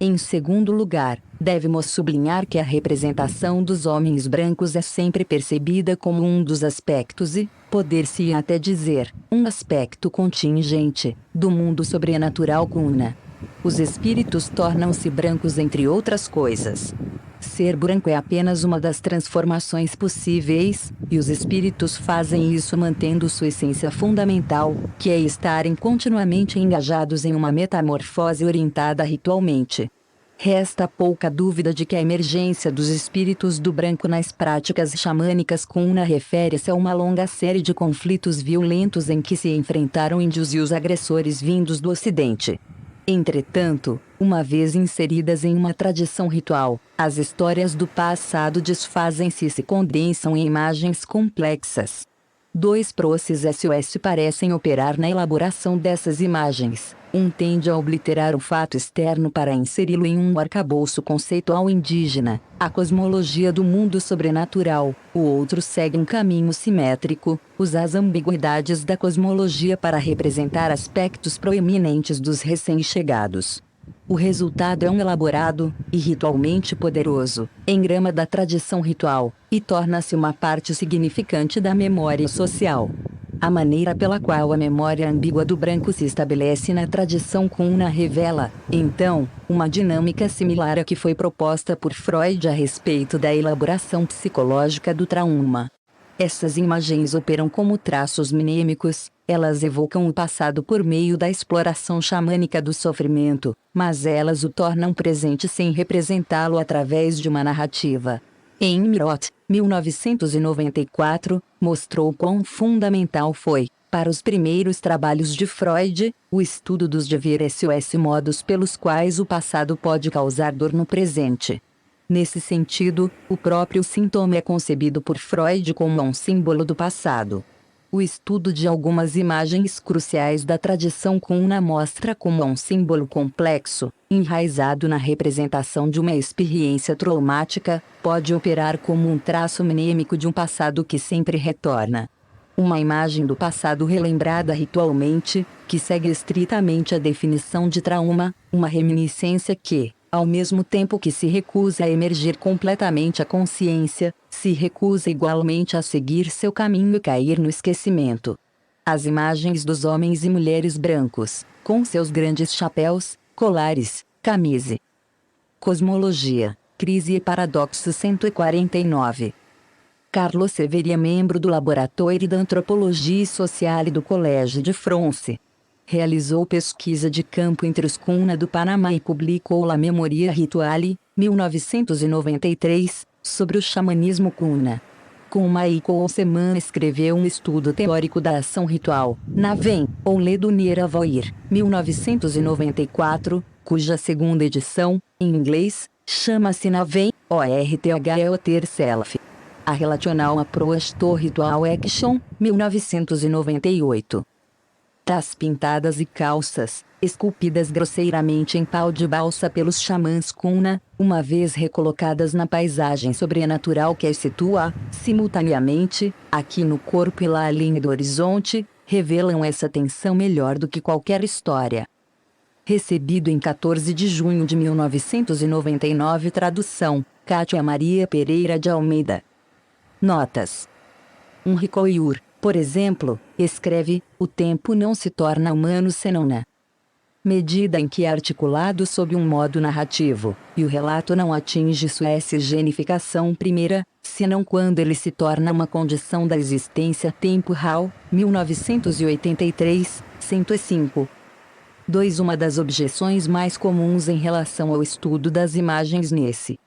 Em segundo lugar, devemos sublinhar que a representação dos homens brancos é sempre percebida como um dos aspectos e, poder-se até dizer, um aspecto contingente, do mundo sobrenatural Cuna. Os espíritos tornam-se brancos entre outras coisas. Ser branco é apenas uma das transformações possíveis, e os espíritos fazem isso mantendo sua essência fundamental, que é estarem continuamente engajados em uma metamorfose orientada ritualmente. Resta pouca dúvida de que a emergência dos espíritos do branco nas práticas xamânicas Kuna refere-se a uma longa série de conflitos violentos em que se enfrentaram índios e os agressores vindos do Ocidente. Entretanto, uma vez inseridas em uma tradição ritual, as histórias do passado desfazem-se e se condensam em imagens complexas. Dois processos parecem operar na elaboração dessas imagens. Um tende a obliterar o fato externo para inseri-lo em um arcabouço conceitual indígena, a cosmologia do mundo sobrenatural. O outro segue um caminho simétrico, usa as ambiguidades da cosmologia para representar aspectos proeminentes dos recém-chegados. O resultado é um elaborado, e ritualmente poderoso, engrama da tradição ritual, e torna-se uma parte significante da memória social. A maneira pela qual a memória ambígua do branco se estabelece na tradição Kuna revela, então, uma dinâmica similar à que foi proposta por Freud a respeito da elaboração psicológica do trauma. Essas imagens operam como traços mnemônicos, elas evocam o passado por meio da exploração xamânica do sofrimento, mas elas o tornam presente sem representá-lo através de uma narrativa. Emmerich, 1994, mostrou quão fundamental foi, para os primeiros trabalhos de Freud, o estudo dos diversos modos pelos quais o passado pode causar dor no presente. Nesse sentido, o próprio sintoma é concebido por Freud como um símbolo do passado. O estudo de algumas imagens cruciais da tradição Kuna mostra como um símbolo complexo, enraizado na representação de uma experiência traumática, pode operar como um traço mnemônico de um passado que sempre retorna. Uma imagem do passado relembrada ritualmente, que segue estritamente a definição de trauma, uma reminiscência que, ao mesmo tempo que se recusa a emergir completamente à consciência, se recusa igualmente a seguir seu caminho e cair no esquecimento. As imagens dos homens e mulheres brancos, com seus grandes chapéus, colares, camise. Cosmologia, Crise e Paradoxo 149. Carlos Severi é membro do Laboratório de Antropologia Social do Colégio de France. Realizou pesquisa de campo entre os Kuna do Panamá e publicou La Memoria Rituale, 1993, sobre o xamanismo Kuna. Com Michael Seman escreveu um estudo teórico da ação ritual, Naven, ou Le Dunir Avoir, 1994, cuja segunda edição, em inglês, chama-se Naven, ORTHEOTER Self. A Relational Approach to Ritual Action, 1998. Tas pintadas e calças, esculpidas grosseiramente em pau de balsa pelos xamãs Kuna, uma vez recolocadas na paisagem sobrenatural que as situa, simultaneamente, aqui no corpo e lá à linha do horizonte, revelam essa tensão melhor do que qualquer história. Recebido em 14 de junho de 1999. Tradução, Kátia Maria Pereira de Almeida. Notas. Ricoeur, por exemplo, escreve: o tempo não se torna humano senão na medida em que é articulado sob um modo narrativo, e o relato não atinge sua escenificação primeira, senão quando ele se torna uma condição da existência temporal. 1983, 105. 2. Uma das objeções mais comuns em relação ao estudo das imagens nesse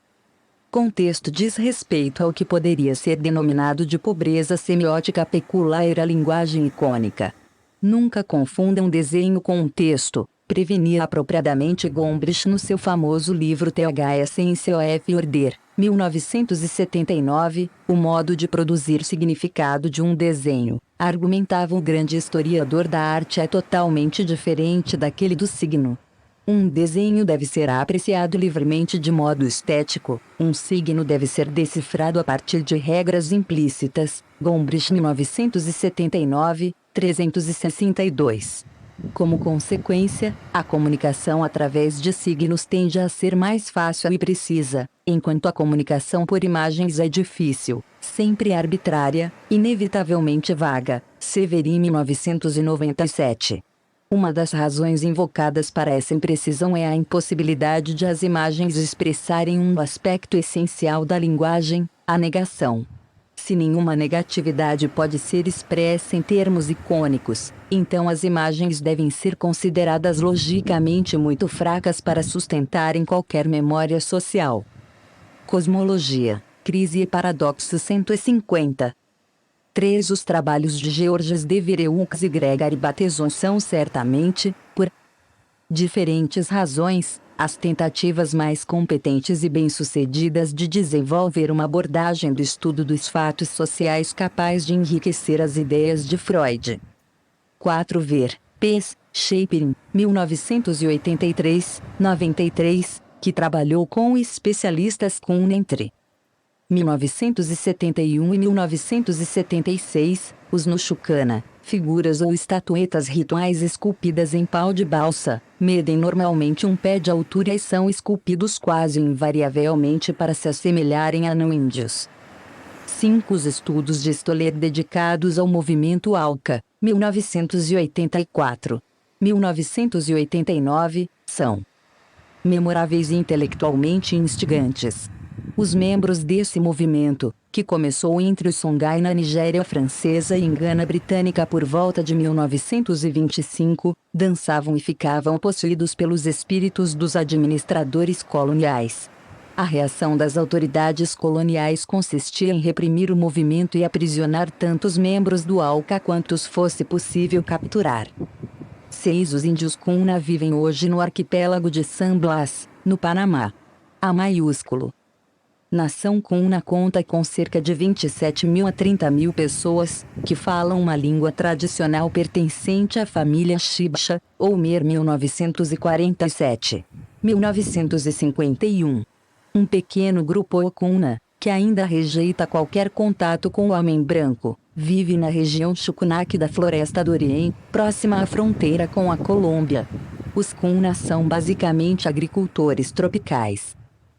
contexto diz respeito ao que poderia ser denominado de pobreza semiótica peculiar à linguagem icônica. Nunca confundam desenho com um texto, prevenia apropriadamente Gombrich no seu famoso livro THS of Order, 1979, o modo de produzir significado de um desenho, argumentava o grande historiador da arte, é totalmente diferente daquele do signo. Um desenho deve ser apreciado livremente de modo estético, um signo deve ser decifrado a partir de regras implícitas. Gombrich 1979, 362. Como consequência, a comunicação através de signos tende a ser mais fácil e precisa, enquanto a comunicação por imagens é difícil, sempre arbitrária, inevitavelmente vaga. Severi 1997. Uma das razões invocadas para essa imprecisão é a impossibilidade de as imagens expressarem um aspecto essencial da linguagem, a negação. Se nenhuma negatividade pode ser expressa em termos icônicos, então as imagens devem ser consideradas logicamente muito fracas para sustentarem qualquer memória social. Cosmologia, Crise e Paradoxo 150. 3. Os trabalhos de Georges Devereux e Gregory Bateson são certamente, por diferentes razões, as tentativas mais competentes e bem-sucedidas de desenvolver uma abordagem do estudo dos fatos sociais capaz de enriquecer as ideias de Freud. 4. Ver, P.S. Shapiro, 1983-93, que trabalhou com especialistas com entre 1971 e 1976, os Nushukana, figuras ou estatuetas rituais esculpidas em pau de balsa, medem normalmente um pé de altura e são esculpidos quase invariavelmente para se assemelharem a não-índios. 5. Os estudos de Stoller dedicados ao movimento Alca, 1984-1989, são memoráveis e intelectualmente instigantes. Os membros desse movimento, que começou entre o Songhai na Nigéria Francesa e em Gana Britânica por volta de 1925, dançavam e ficavam possuídos pelos espíritos dos administradores coloniais. A reação das autoridades coloniais consistia em reprimir o movimento e aprisionar tantos membros do Alca quantos fosse possível capturar. 6. Os índios Kuna vivem hoje no arquipélago de San Blas, no Panamá. A maiúsculo. Nação Kuna conta com cerca de 27.000 a 30.000 pessoas, que falam uma língua tradicional pertencente à família Chibcha, ou Mer 1947-1951. Um pequeno grupo Kuna, que ainda rejeita qualquer contato com o homem branco, vive na região Chucunaque da Floresta do Oriente, próxima à fronteira com a Colômbia. Os Kuna são basicamente agricultores tropicais.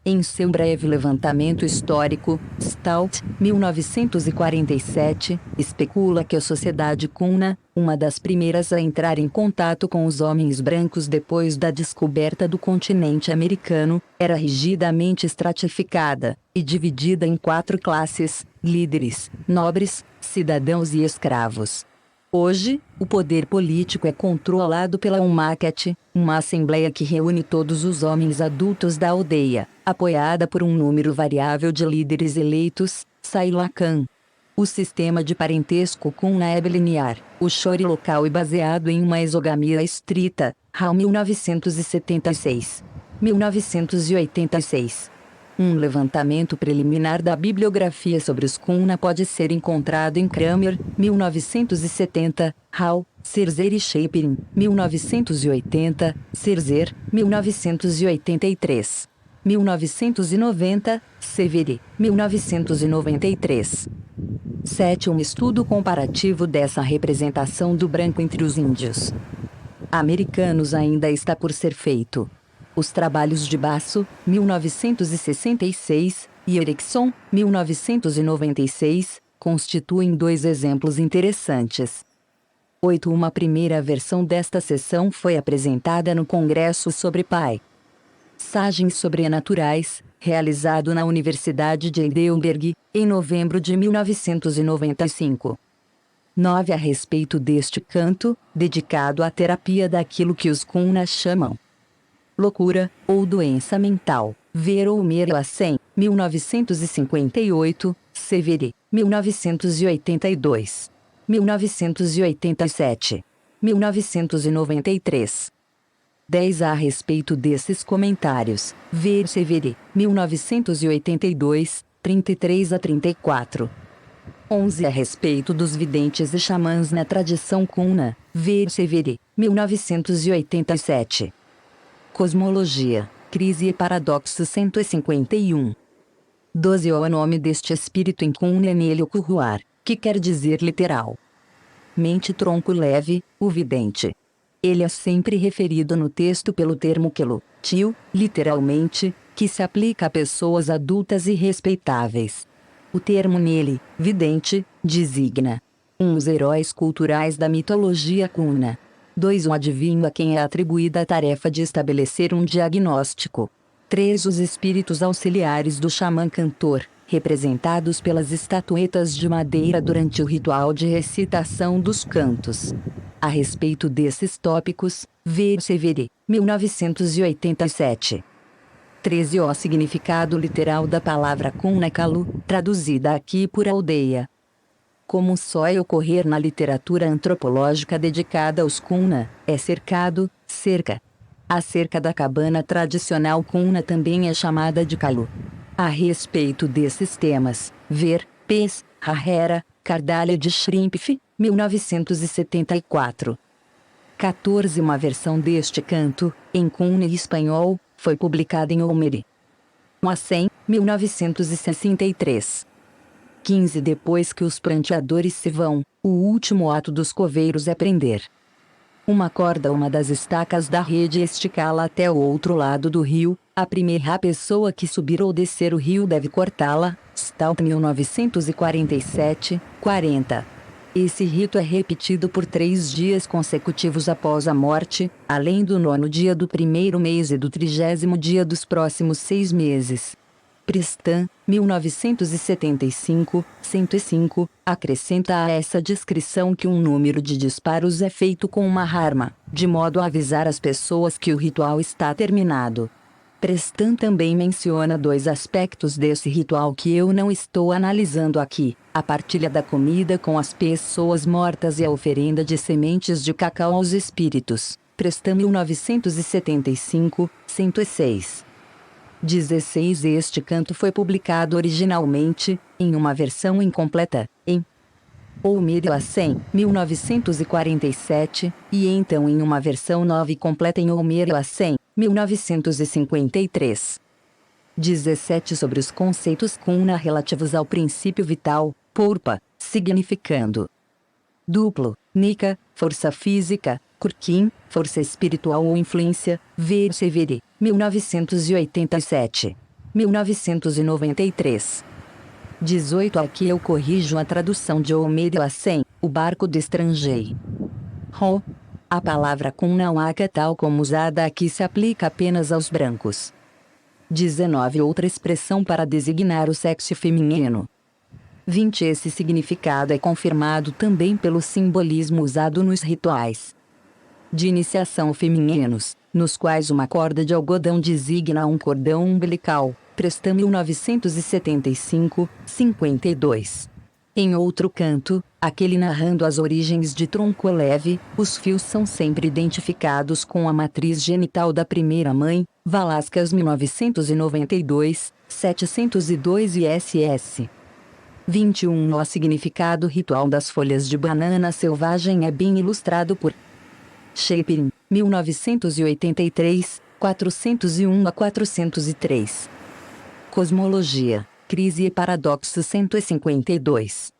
Em seu breve levantamento histórico, Stout, 1947, especula que a sociedade Kuna, uma das primeiras a entrar em contato com os homens brancos depois da descoberta do continente americano, era rigidamente estratificada e dividida em 4 classes: líderes, nobres, cidadãos e escravos. Hoje, o poder político é controlado pela Umaket, uma assembleia que reúne todos os homens adultos da aldeia, apoiada por um número variável de líderes eleitos, Sailacan. O sistema de parentesco Kuna é bilinear, o chore local e baseado em uma exogamia estrita, Hall 1976. 1986. Um levantamento preliminar da bibliografia sobre os Kuna pode ser encontrado em Kramer, 1970, Hall, Serzer e Shapiro, 1980, Serzer, 1983. 1990, Severi, 1993. 7. Um estudo comparativo dessa representação do branco entre os índios americanos ainda está por ser feito. Os trabalhos de Basso, 1966, e Erickson, 1996, constituem 2 exemplos interessantes. 8. Uma primeira versão desta seção foi apresentada no Congresso sobre Paisagens Sobrenaturais, realizado na Universidade de Heidelberg, em novembro de 1995. 9. A respeito deste canto, dedicado à terapia daquilo que os Kuna chamam loucura, ou doença mental, Ver ou Mer a 100, 1958, Severi, 1982. 1987. 1993. 10. A respeito desses comentários, ver Severi, 1982, 33 a 34. 11. A respeito dos videntes e xamãs na tradição Kuna, ver Severi, 1987. Cosmologia, Crise e Paradoxo 151. 12. O nome deste espírito em Kuna é Nelio-Kuhuar, que quer dizer literal mente tronco leve, o vidente. Ele é sempre referido no texto pelo termo Kelo, tio, literalmente, que se aplica a pessoas adultas e respeitáveis. O termo nele, vidente, designa os heróis culturais da mitologia Kuna. 2. Um adivinho a quem é atribuída a tarefa de estabelecer um diagnóstico. 3. Os espíritos auxiliares do xamã cantor, representados pelas estatuetas de madeira durante o ritual de recitação dos cantos. A respeito desses tópicos, ver Severi, 1987. 13. O significado literal da palavra Cunnacalu, traduzida aqui por aldeia. Como só é ocorrer na literatura antropológica dedicada aos Cunna, é cercado, cerca. A cerca da cabana tradicional Cunna também é chamada de Calu. A respeito desses temas, ver, Pes, Rahera, Cardalha de Shrimpf, 1974. 14. Uma versão deste canto, em Cunna e espanhol, foi publicada em Omeri. Moacem, 1963. 15. Depois que os pranteadores se vão, o último ato dos coveiros é prender uma corda a uma das estacas da rede e esticá-la até o outro lado do rio. A primeira pessoa que subir ou descer o rio deve cortá-la. Stalk, 1947, 40. Esse rito é repetido por 3 dias consecutivos após a morte, além do 9º dia do primeiro mês e do 30º dia dos próximos 6 meses. Pristan, 1975, 105, acrescenta a essa descrição que um número de disparos é feito com uma arma, de modo a avisar as pessoas que o ritual está terminado. Pristan também menciona 2 aspectos desse ritual que eu não estou analisando aqui: a partilha da comida com as pessoas mortas e a oferenda de sementes de cacau aos espíritos. Pristan, 1975, 106. 16. Este canto foi publicado originalmente, em uma versão incompleta, em Omeri Lacem, 1947, e então em uma versão nova e completa em Omeri Lacem, 1953. 17. Sobre os conceitos Cunna relativos ao princípio vital, Purpa, significando duplo, Nika, força física, Kurkin, força espiritual ou influência, ver Severi, 1987. 1993. 18. Aqui eu corrijo a tradução de Omeri Lacem, o barco do estrangeiro. A palavra Cunnawaca tal como usada aqui se aplica apenas aos brancos. 19. Outra expressão para designar o sexo feminino. 20. Esse significado é confirmado também pelo simbolismo usado nos rituais de iniciação femininos, nos quais uma corda de algodão designa um cordão umbilical. Pristan, 1975, 52. Em outro canto, aquele narrando as origens de Tronco Leve, os fios são sempre identificados com a matriz genital da primeira mãe. Valascas, 1992, 702 e SS. 21. O significado ritual das folhas de banana selvagem é bem ilustrado por Shapiro, 1983, 401 a 403. Cosmologia, Crise e Paradoxo, 152.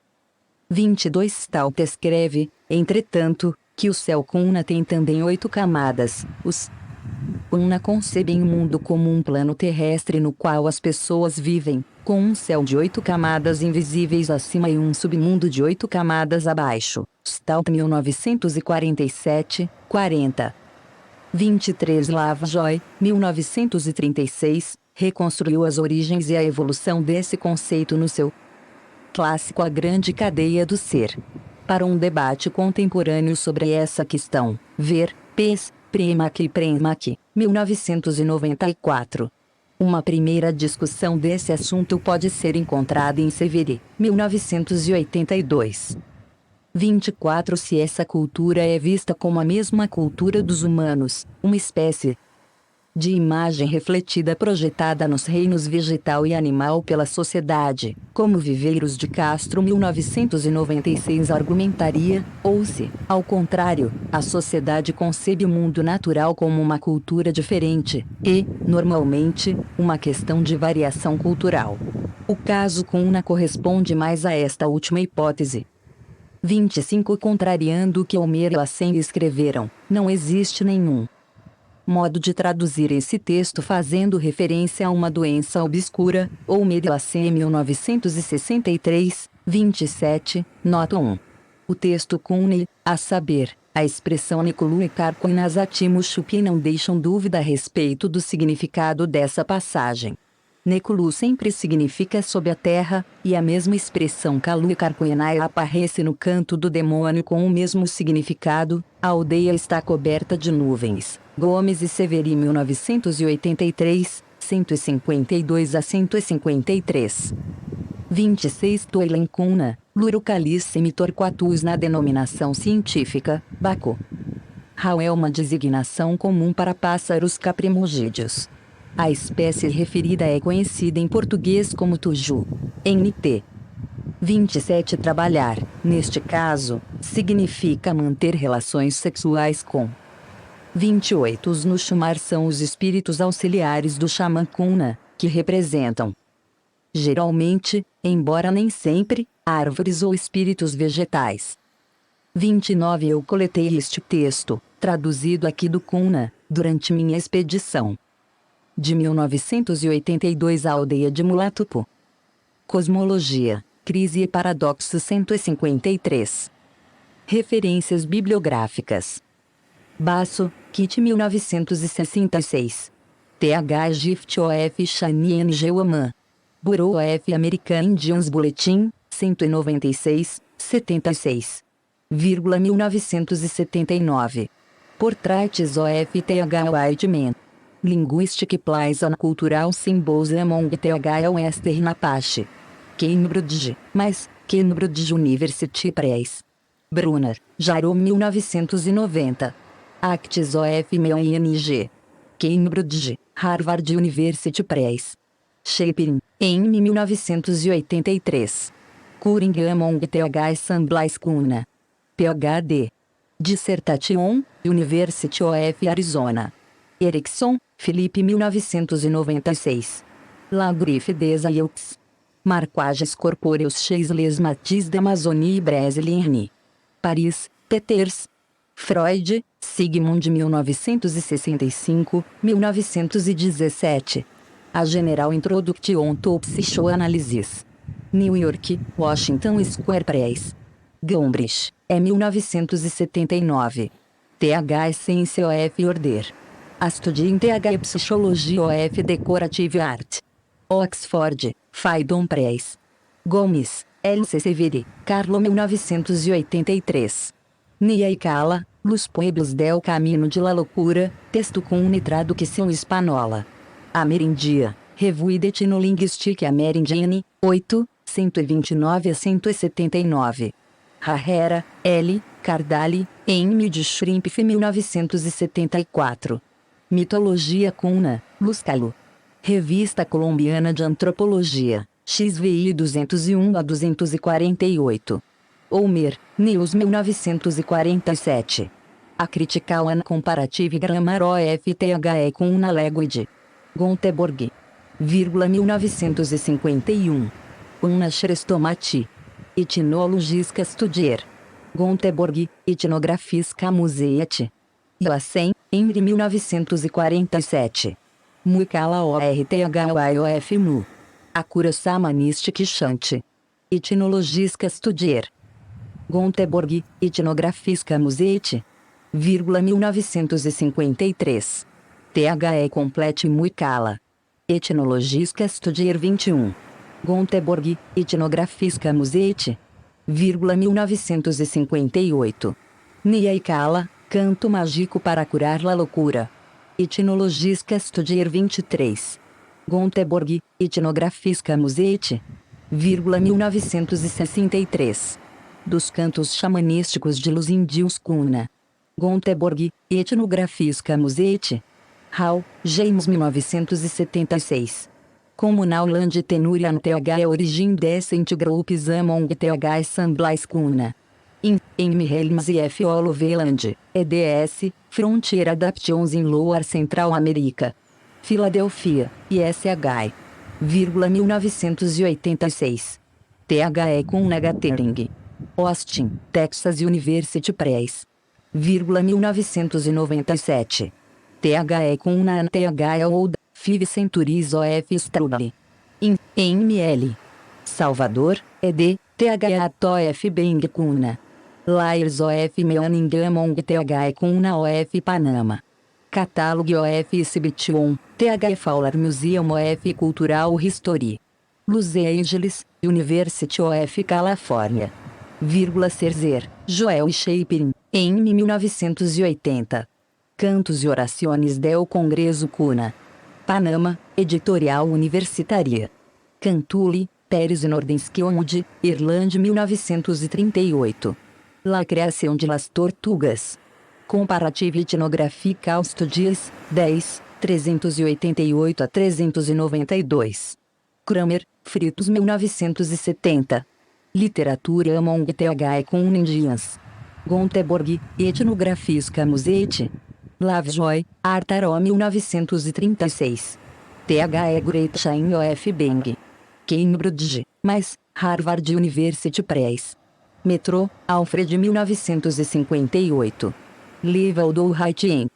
22. Stout escreve, entretanto, que o céu Cunna tem também 8 camadas. Os Cunna concebem o mundo como um plano terrestre no qual as pessoas vivem, com um céu de 8 camadas invisíveis acima e um submundo de 8 camadas abaixo. Stout, 1947, 40. 23. Lovejoy, 1936, reconstruiu as origens e a evolução desse conceito no seu clássico A Grande Cadeia do Ser. Para um debate contemporâneo sobre essa questão, ver, Pes, Premack e Premack, 1994. Uma primeira discussão desse assunto pode ser encontrada em Severi, 1982. 24. Se essa cultura é vista como a mesma cultura dos humanos, uma espécie de imagem refletida projetada nos reinos vegetal e animal pela sociedade, como Viveiros de Castro, 1996 argumentaria, ou se, ao contrário, a sociedade concebe o mundo natural como uma cultura diferente, e, normalmente, uma questão de variação cultural. O caso Cunna corresponde mais a esta última hipótese. 25. Contrariando o que Omeri e Lacem escreveram, não existe nenhum modo de traduzir esse texto fazendo referência a uma doença obscura. Omeri e Lacem, 1963, 27, nota 1. O texto Cunna, a saber, a expressão Nikulu e Karko e Nasatimu Shupi não deixam dúvida a respeito do significado dessa passagem. Nekulu sempre significa sob a terra, e a mesma expressão Kalu e Karkoenai aparece no canto do demônio com o mesmo significado. A aldeia está coberta de nuvens. Gomes e Severi 1983, 152 a 153. 26 Toilencuna, Lurucalis e Torquatus na denominação científica, Baco. Rau é uma designação comum para pássaros caprimogídeos. A espécie referida é conhecida em português como tuju. NT. 27 Trabalhar, neste caso, significa manter relações sexuais com. 28 Os Nuxumar são os espíritos auxiliares do xamã Kuna, que representam, geralmente, embora nem sempre, árvores ou espíritos vegetais. 29 Eu coletei este texto, traduzido aqui do Kuna, durante minha expedição de 1982 à aldeia de Mulatupu. Cosmologia, Crise e Paradoxo 153. Referências bibliográficas. Basso, Kit 1966. TH Gift OF Shani NG Woman. Bureau of American Indians Bulletin, 196, 76. 1979. Portraits of TH Whiteman. Linguistic Plays on Cultural Symbols Among TH Western Apache. Cambridge, Cambridge University Press. Brunner, Jairo 1990. Acts of MENG. Cambridge, Harvard University Press. Shaping, em 1983. Curing Among TH Samblas Kuna. Ph.D. Dissertation, University of Arizona. Erickson, Felipe 1996. La Griffe des Ayeux. Marquages Corporeus chez les Matis d'Amazonie Brésilienne. Paris, Peters. Freud, Sigmund 1965, 1917. A General Introduction to Psychoanalysis. New York, Washington Square Press. Gombrich, 1979. TH Essence of Order. A Study in TH Psychology of Decorative Art. Oxford, Phaidon Press. Gomes, L.C. Severi, Carlo 1983. Nia e Cala, Los Pueblos del Camino de la Loucura, texto com une tradução espanhola. Amerindia, Revue d'Ethnolinguistique Amerindienne, 8, 129 a 179. Herrera, L., Cardali, M. de Shrimpf 1974. Mitologia Kuna, Luscalo. Revista Colombiana de Antropologia, XVI 201 a 248. Olmer, News 1947. A Critical and Comparative Grammar of THE Kuna Language. Gonteborg. 1951. Una Chrestomati. Etnologiska Studier. Gonteborg, Etnografiska Museet. Ilassen, Henry 1947. Muikala ORTHYOF Mu. Akura Samanistic Chant. Etnologiska Studier. Gonteborg, Etnografiska Museet. 1953. THE Complete Muikala. Etnologiska Studier 21. Gonteborg, Etnografiska Museet. 1958. Nia e Cala, Canto Mágico para Curar la Loucura. Etnologiska Studier 23. Gonteborg, Etnografiska Museet. 1963. Dos Cantos Xamanísticos de los Índios Kuna. Gonteborg, Etnografiska Museet. Hall, James 1976. Comunal Land Tenurian TH Origin Descent Groups Among TH Samblas Kuna. Em Mihelms e F. Oloveland, EDS, Frontier Adaptions in Lower Central America. Filadélfia, ISH. 1986. THE Kuna Gathering. Austin, Texas University Press. 1997. THE Kuna TH Old, 5 Centuries of Struggle. Em ML. Salvador, ED, THE TOF Beng Kuna. Layers of Meaning Among THE Kuna of Panama. Catálogo of Exhibition, TH Fowler Museum of Cultural History. Los Angeles, University of California. Serzer, Joel Shapiro, em 1980. Cantos e Orações del Congresso Cuna. Panama, Editorial Universitária. Cantuli, Pérez e Nordenskjöld, Irlande 1938. La Criação de las Tortugas. Comparative Ethnographical Studies, 10, 388 a 392. Kramer, Fritos 1970. Literatura among the Indians. Göteborg, Ethnographiska Museet. Lovejoy, Arthur 1936. THE Great Chain of Bang. Cambridge, mais, Harvard University Press. Metrô, Alfred 1958. Levaldo Haitien.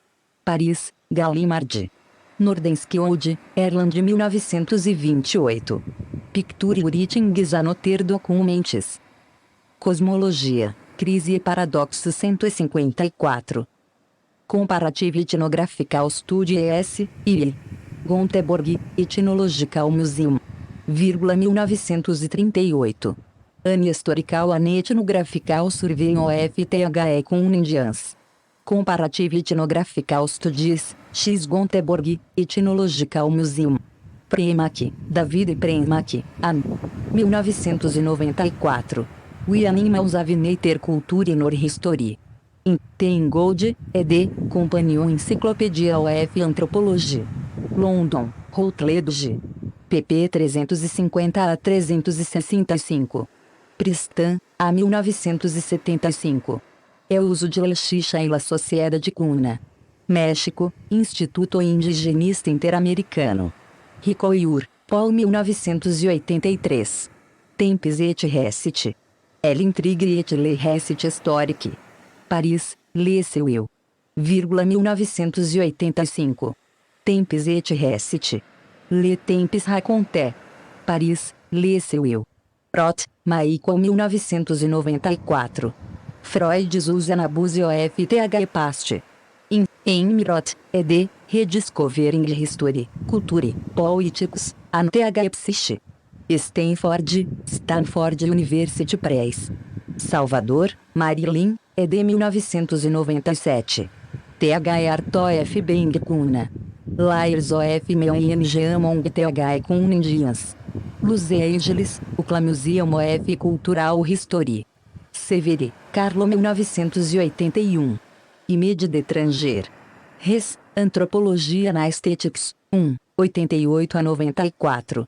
Paris, Gallimard. Nordenskjöld, Erland 1928. Picture Writings Annotated Documents. Cosmologia, Crise e Paradoxo 154. Comparative Ethnographical Studies, I. Göteborg, Ethnological Museum. 1938. An Historical and Ethnographical Survey of THE Indians. Comparative Ethnographical Studies, X. Göteborg, Ethnological Museum. Premack, David Premack, An. 1994. We Animals of Nature Culture in Our History. In Gold, ed. Companion Encyclopedia of Anthropology. London, Routledge. pp 350 a 365. Pristan, a 1975. É o uso de Lechicha e la Sociedade Cuna. México, Instituto Indigenista Interamericano. Ricoeur, Paul 1983. Tempes et Récit. L'intrigue et le récit historique. Paris, Le Seuil. 1985. Tempes et Récit. Le Tempes Raconté. Paris, Le Seuil. Roth, Michael 1994. Freud usa na Abuse of THE Past. Em Mirot, ed. Rediscovering History, Culture, Politics, and THE Psyche. Stanford University Press. Salvador, Marilyn, ed. 1997. THE Art of Bang Cuna. Layers of Mening Among THE Indians. Los Angeles, UCLA Museum of Cultural History. Severi, Carlo 1981. Image d'étranger. Res, Antropologia na Aesthetics, 1, 88 a 94.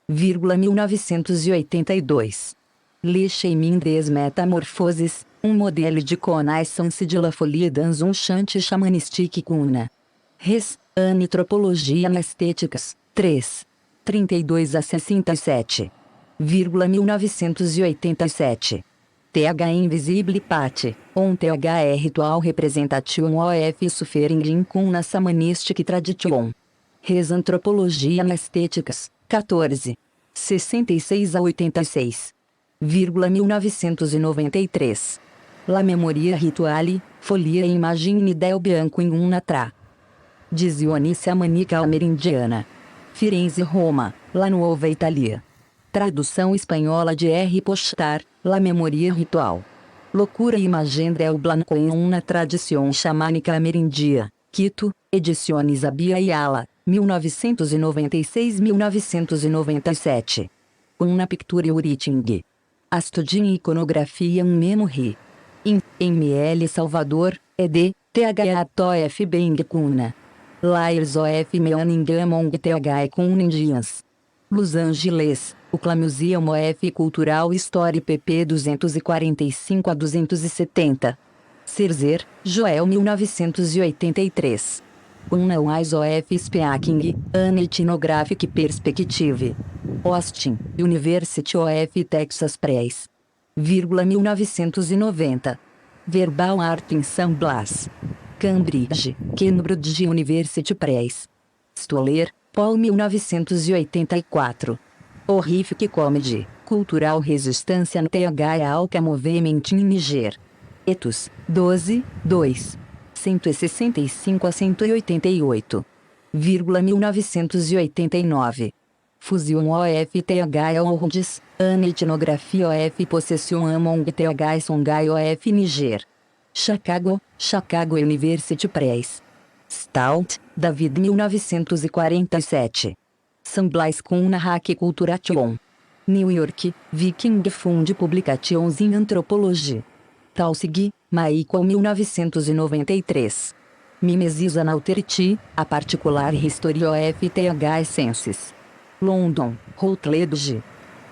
1982. Le Chemin des Métamorphoses, um modelo de connaissance de la folie dans un chant chamanistique cuna. Res, Antropologia na Aesthetics, 3, 32 a 67. 1987. THE Invisible Pate, on THE Ritual Representation of Suffering in Cuna Shamanistic Tradition. Res Antropologia na Aesthetics, 14. 66 a 86. 1993. La Memoria Rituale, Folia e Imagine del Bianco in una tra. Dizione Samanica Amerindiana. Firenze Roma, La Nuova Italia. Tradução espanhola de R. Postar, La Memoria Ritual. Loucura e Imagem del Blanco em una tradição xamânica amerindia. Quito, Edições Abia e Ala, 1996-1997. Una Picture Writing. Astudin Iconografia um Memory. In ML Salvador, ed. THE of Bang Cuna. Layers of Meaning Among THE Indians. Los Angeles, UCLA Museum of Cultural History pp 245 a 270. Serzer, Joel 1983. Una Wise of Speaking, An Ethnographic Perspective. Austin, University of Texas Press. 1990. Verbal Art in San Blas. Cambridge, Cambridge University Press. Stoller, Paul 1984. Horrific Comedy, Cultural Resistance and THE Alka Movement in Niger. Etos, 12, 2. 165 a 188. 1989. Fusion OFTH Hordes, An Etnografia OF Possession Among TH Songhai OF Niger. Chicago, Chicago University Press. Stout, David 1947. San Blaise com Hack Culturation. New York, Viking Fund Publications in Anthropology. Tausig, Michael 1993. Mimesis an Authority, A Particular History of TH Essences. London, Routledge.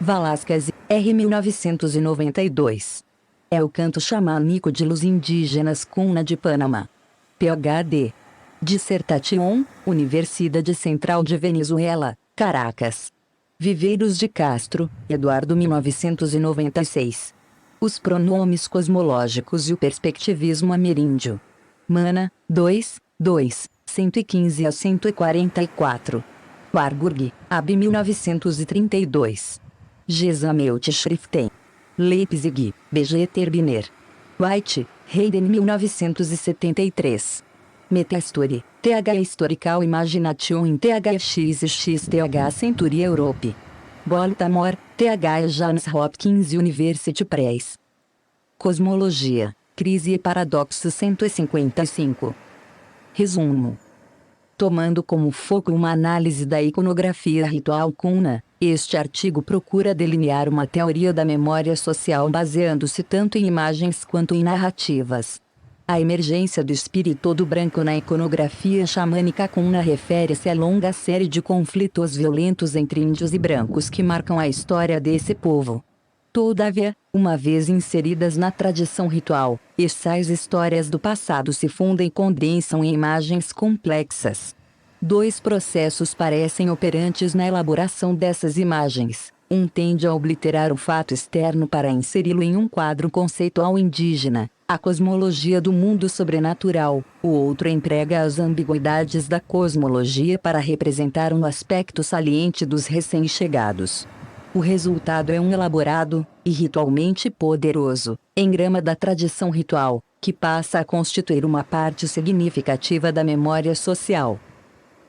Velasquez, R. 1992. É o canto xamânico de los indígenas Cuna de Panamá. Ph.D. Dissertation, Universidade Central de Venezuela, Caracas. Viveiros de Castro, Eduardo 1996. Os pronomes cosmológicos e o perspectivismo ameríndio. Mana, 115 a 144. Warburg, Ab 1932. Gesammelt Schriften. Leipzig, B.G. Terbiner. White, Hayden 1973. Metahistory, TH Historical Imagination in THXX Century Europe. Baltimore, TH Johns Hopkins University Press. Cosmologia, Crise e Paradoxo 155. Resumo. Tomando como foco uma análise da iconografia ritual Cuna, este artigo procura delinear uma teoria da memória social baseando-se tanto em imagens quanto em narrativas. A emergência do espírito do branco na iconografia xamânica Cuna refere-se à longa série de conflitos violentos entre índios e brancos que marcam a história desse povo. Todavia, uma vez inseridas na tradição ritual, essas histórias do passado se fundem e condensam em imagens complexas. Dois processos parecem operantes na elaboração dessas imagens. Um tende a obliterar o fato externo para inseri-lo em um quadro conceitual indígena, a cosmologia do mundo sobrenatural. O outro emprega as ambiguidades da cosmologia para representar um aspecto saliente dos recém-chegados. O resultado é um elaborado, e ritualmente poderoso, engrama da tradição ritual, que passa a constituir uma parte significativa da memória social.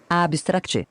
Abstract.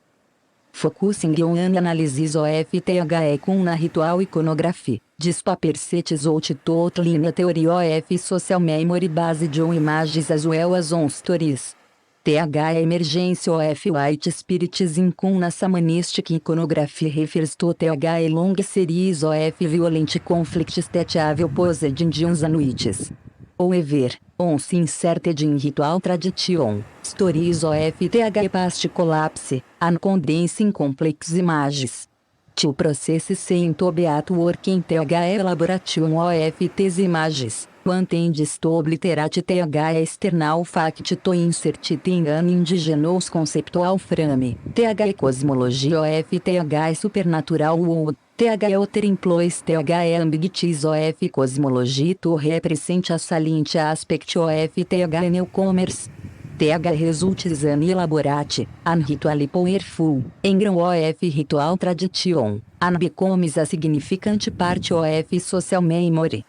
Focusing on an analysis of THE Cuna Ritual Iconography, Dispapersetes ou Totally Theory of Social Memory Based on Images as well as on Stories. TH Emergence of White Spirits in Cuna Shamanistic Iconography refers to TH long series of violent conflicts that have opposed Indians and witches. However, once inserted in ritual tradition, stories of TH past collapse, and condensing complex images. Two processes seem to be at work in TH elaboration of these images. One tends to obliterate TH external fact to insert it in an indigenous conceptual frame. TH cosmology of TH supernatural world. TH other employs TH ambiguities of cosmology to represent a salient aspect of TH newcomers. TH results an elaborate, and ritually powerful, engram of ritual tradition, and becomes a significant part of social memory.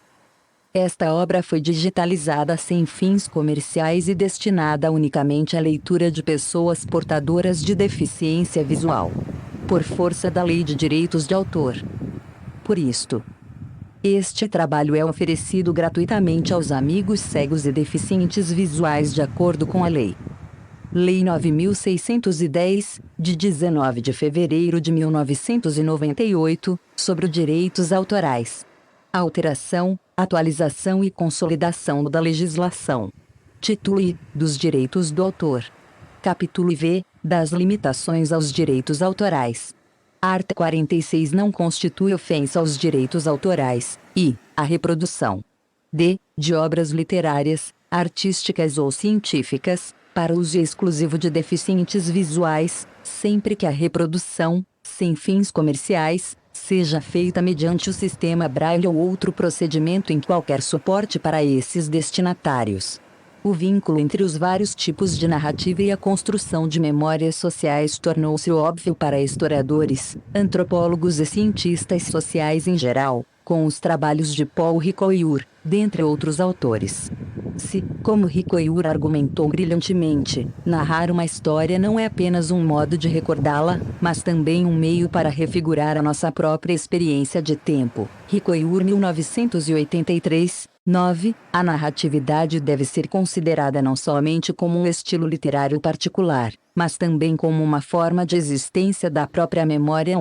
Esta obra foi digitalizada sem fins comerciais e destinada unicamente à leitura de pessoas portadoras de deficiência visual. Por força da Lei de Direitos de Autor. Por isto, este trabalho é oferecido gratuitamente aos amigos cegos e deficientes visuais de acordo com a Lei. Lei 9.610, de 19 de fevereiro de 1998, sobre os direitos autorais. Alteração, atualização e consolidação da legislação. Título I, dos direitos do autor. Capítulo IV, das limitações aos direitos autorais. Art. 46 não constitui ofensa aos direitos autorais, e, a reprodução. D. De obras literárias, artísticas ou científicas, para uso exclusivo de deficientes visuais, sempre que a reprodução, sem fins comerciais, seja feita mediante o sistema Braille ou outro procedimento em qualquer suporte para esses destinatários. O vínculo entre os vários tipos de narrativa e a construção de memórias sociais tornou-se óbvio para historiadores, antropólogos e cientistas sociais em geral, com os trabalhos de Paul Ricoeur, dentre outros autores. Se, como Ricoeur argumentou brilhantemente, narrar uma história não é apenas um modo de recordá-la, mas também um meio para refigurar a nossa própria experiência de tempo. Ricoeur 1983, 9. A narratividade deve ser considerada não somente como um estilo literário particular, mas também como uma forma de existência da própria memória.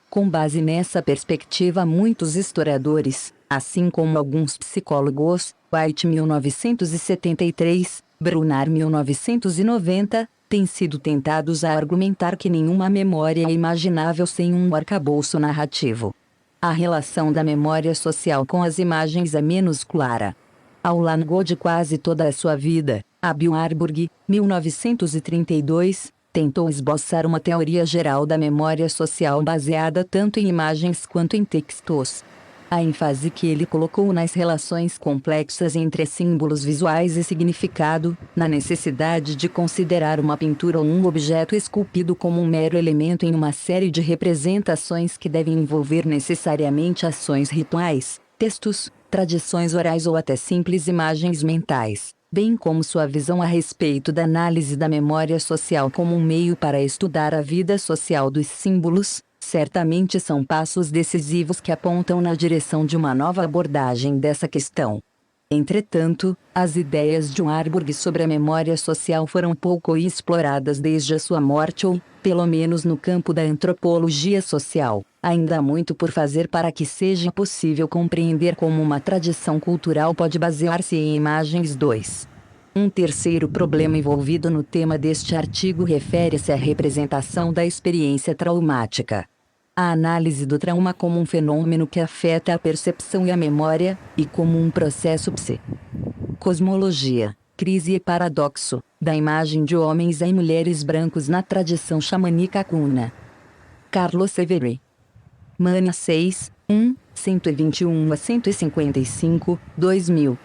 Com base nessa perspectiva, muitos historiadores, assim como alguns psicólogos, White 1973, Brunar 1990, têm sido tentados a argumentar que nenhuma memória é imaginável sem um arcabouço narrativo. A relação da memória social com as imagens é menos clara. Ao longo de quase toda a sua vida, Abby Warburg, 1932, tentou esboçar uma teoria geral da memória social baseada tanto em imagens quanto em textos. A ênfase que ele colocou nas relações complexas entre símbolos visuais e significado, na necessidade de considerar uma pintura ou um objeto esculpido como um mero elemento em uma série de representações que devem envolver necessariamente ações rituais, textos, tradições orais ou até simples imagens mentais, bem como sua visão a respeito da análise da memória social como um meio para estudar a vida social dos símbolos, certamente são passos decisivos que apontam na direção de uma nova abordagem dessa questão. Entretanto, as ideias de Warburg sobre a memória social foram pouco exploradas desde a sua morte ou, pelo menos no campo da antropologia social, ainda há muito por fazer para que seja possível compreender como uma tradição cultural pode basear-se em imagens. 2. Um terceiro problema envolvido no tema deste artigo refere-se à representação da experiência traumática. A análise do trauma como um fenômeno que afeta a percepção e a memória, e como um processo cosmologia, crise e paradoxo, da imagem de homens e mulheres brancos na tradição xamânica cuna. Carlos Severi. Mania 6, 121 a 155, 2000.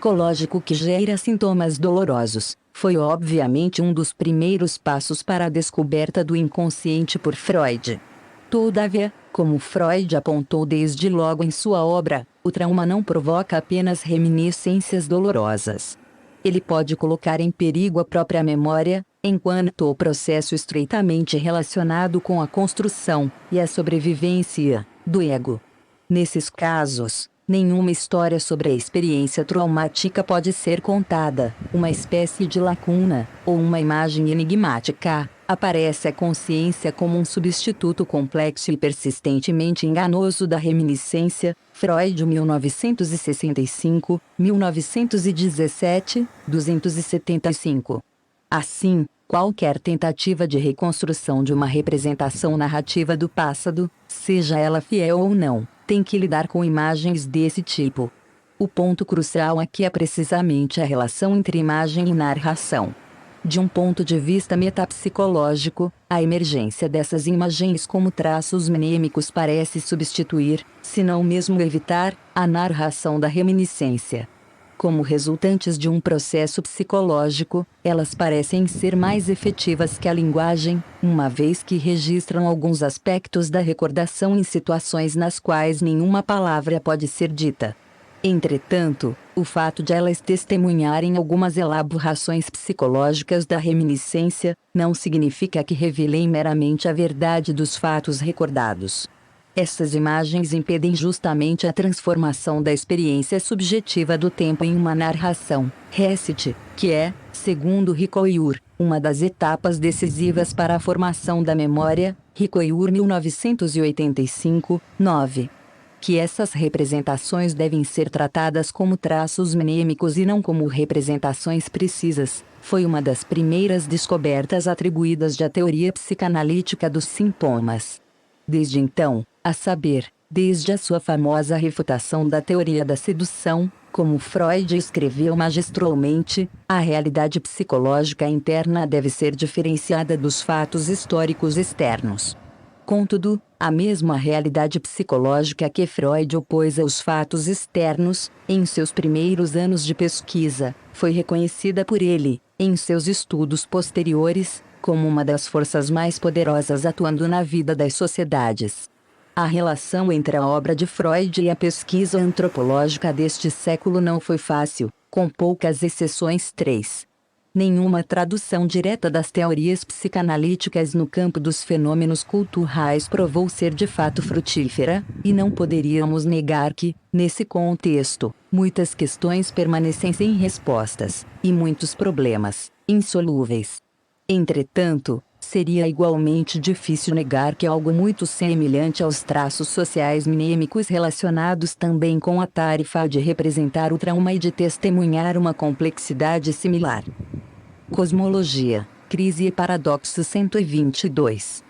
Psicológico que gera sintomas dolorosos, foi obviamente um dos primeiros passos para a descoberta do inconsciente por Freud. Todavia, como Freud apontou desde logo em sua obra, o trauma não provoca apenas reminiscências dolorosas. Ele pode colocar em perigo a própria memória, enquanto o processo estreitamente relacionado com a construção e a sobrevivência do ego. Nesses casos, nenhuma história sobre a experiência traumática pode ser contada, uma espécie de lacuna, ou uma imagem enigmática. Aparece a consciência como um substituto complexo e persistentemente enganoso da reminiscência. Freud 1965, 1917, 275. Assim, qualquer tentativa de reconstrução de uma representação narrativa do passado, seja ela fiel ou não, tem que lidar com imagens desse tipo. O ponto crucial aqui é precisamente a relação entre imagem e narração. De um ponto de vista metapsicológico, a emergência dessas imagens como traços mnemônicos parece substituir, se não mesmo evitar, a narração da reminiscência. Como resultantes de um processo psicológico, elas parecem ser mais efetivas que a linguagem, uma vez que registram alguns aspectos da recordação em situações nas quais nenhuma palavra pode ser dita. Entretanto, o fato de elas testemunharem algumas elaborações psicológicas da reminiscência, não significa que revelem meramente a verdade dos fatos recordados. Essas imagens impedem justamente a transformação da experiência subjetiva do tempo em uma narração, recite, que é, segundo Ricoeur, uma das etapas decisivas para a formação da memória. Ricoeur 1985, 9. Que essas representações devem ser tratadas como traços mnemônicos e não como representações precisas, foi uma das primeiras descobertas atribuídas à teoria psicanalítica dos sintomas. Desde então, a saber, desde a sua famosa refutação da teoria da sedução, como Freud escreveu magistralmente, a realidade psicológica interna deve ser diferenciada dos fatos históricos externos. Contudo, a mesma realidade psicológica que Freud opôs aos fatos externos, em seus primeiros anos de pesquisa, foi reconhecida por ele, em seus estudos posteriores, como uma das forças mais poderosas atuando na vida das sociedades. A relação entre a obra de Freud e a pesquisa antropológica deste século não foi fácil, com poucas exceções. 3. Nenhuma tradução direta das teorias psicanalíticas no campo dos fenômenos culturais provou ser de fato frutífera, e não poderíamos negar que, nesse contexto, muitas questões permanecem sem respostas, e muitos problemas, insolúveis. Entretanto, seria igualmente difícil negar que algo muito semelhante aos traços sociais minêmicos relacionados também com a tarefa de representar o trauma e de testemunhar uma complexidade similar. Cosmologia, crise e paradoxo. 122.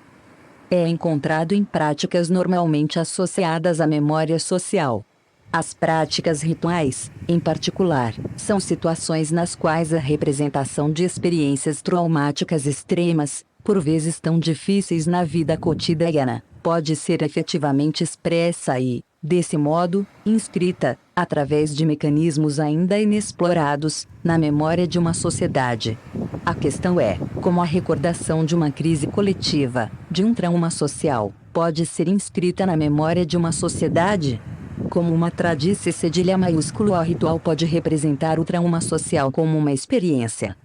É encontrado em práticas normalmente associadas à memória social. As práticas rituais, em particular, são situações nas quais a representação de experiências traumáticas extremas, por vezes tão difíceis na vida cotidiana, pode ser efetivamente expressa e, desse modo, inscrita, através de mecanismos ainda inexplorados, na memória de uma sociedade. A questão é, como a recordação de uma crise coletiva, de um trauma social, pode ser inscrita na memória de uma sociedade? Como uma tradição cedilha maiúsculo ao ritual pode representar o trauma social como uma experiência?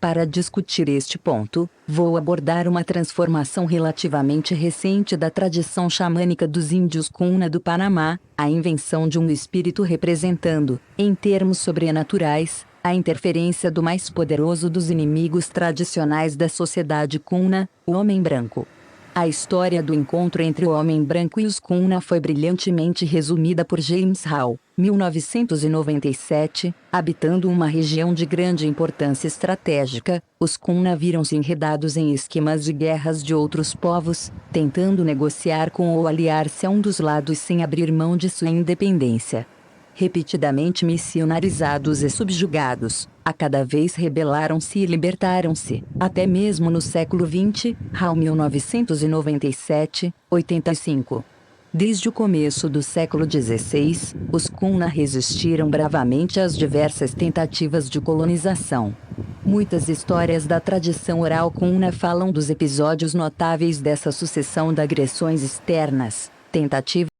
Para discutir este ponto, vou abordar uma transformação relativamente recente da tradição xamânica dos índios Cuna do Panamá, a invenção de um espírito representando, em termos sobrenaturais, a interferência do mais poderoso dos inimigos tradicionais da sociedade Cuna, o homem branco. A história do encontro entre o homem branco e os Cuna foi brilhantemente resumida por James Hall, 1997, habitando uma região de grande importância estratégica. Os Cuna viram-se enredados em esquemas de guerras de outros povos, tentando negociar com ou aliar-se a um dos lados sem abrir mão de sua independência. Repetidamente missionarizados e subjugados, a cada vez rebelaram-se e libertaram-se, até mesmo no século XX, Hall 1997, 85. Desde o começo do século XVI, os Cuna resistiram bravamente às diversas tentativas de colonização. Muitas histórias da tradição oral Cuna falam dos episódios notáveis dessa sucessão de agressões externas, tentativas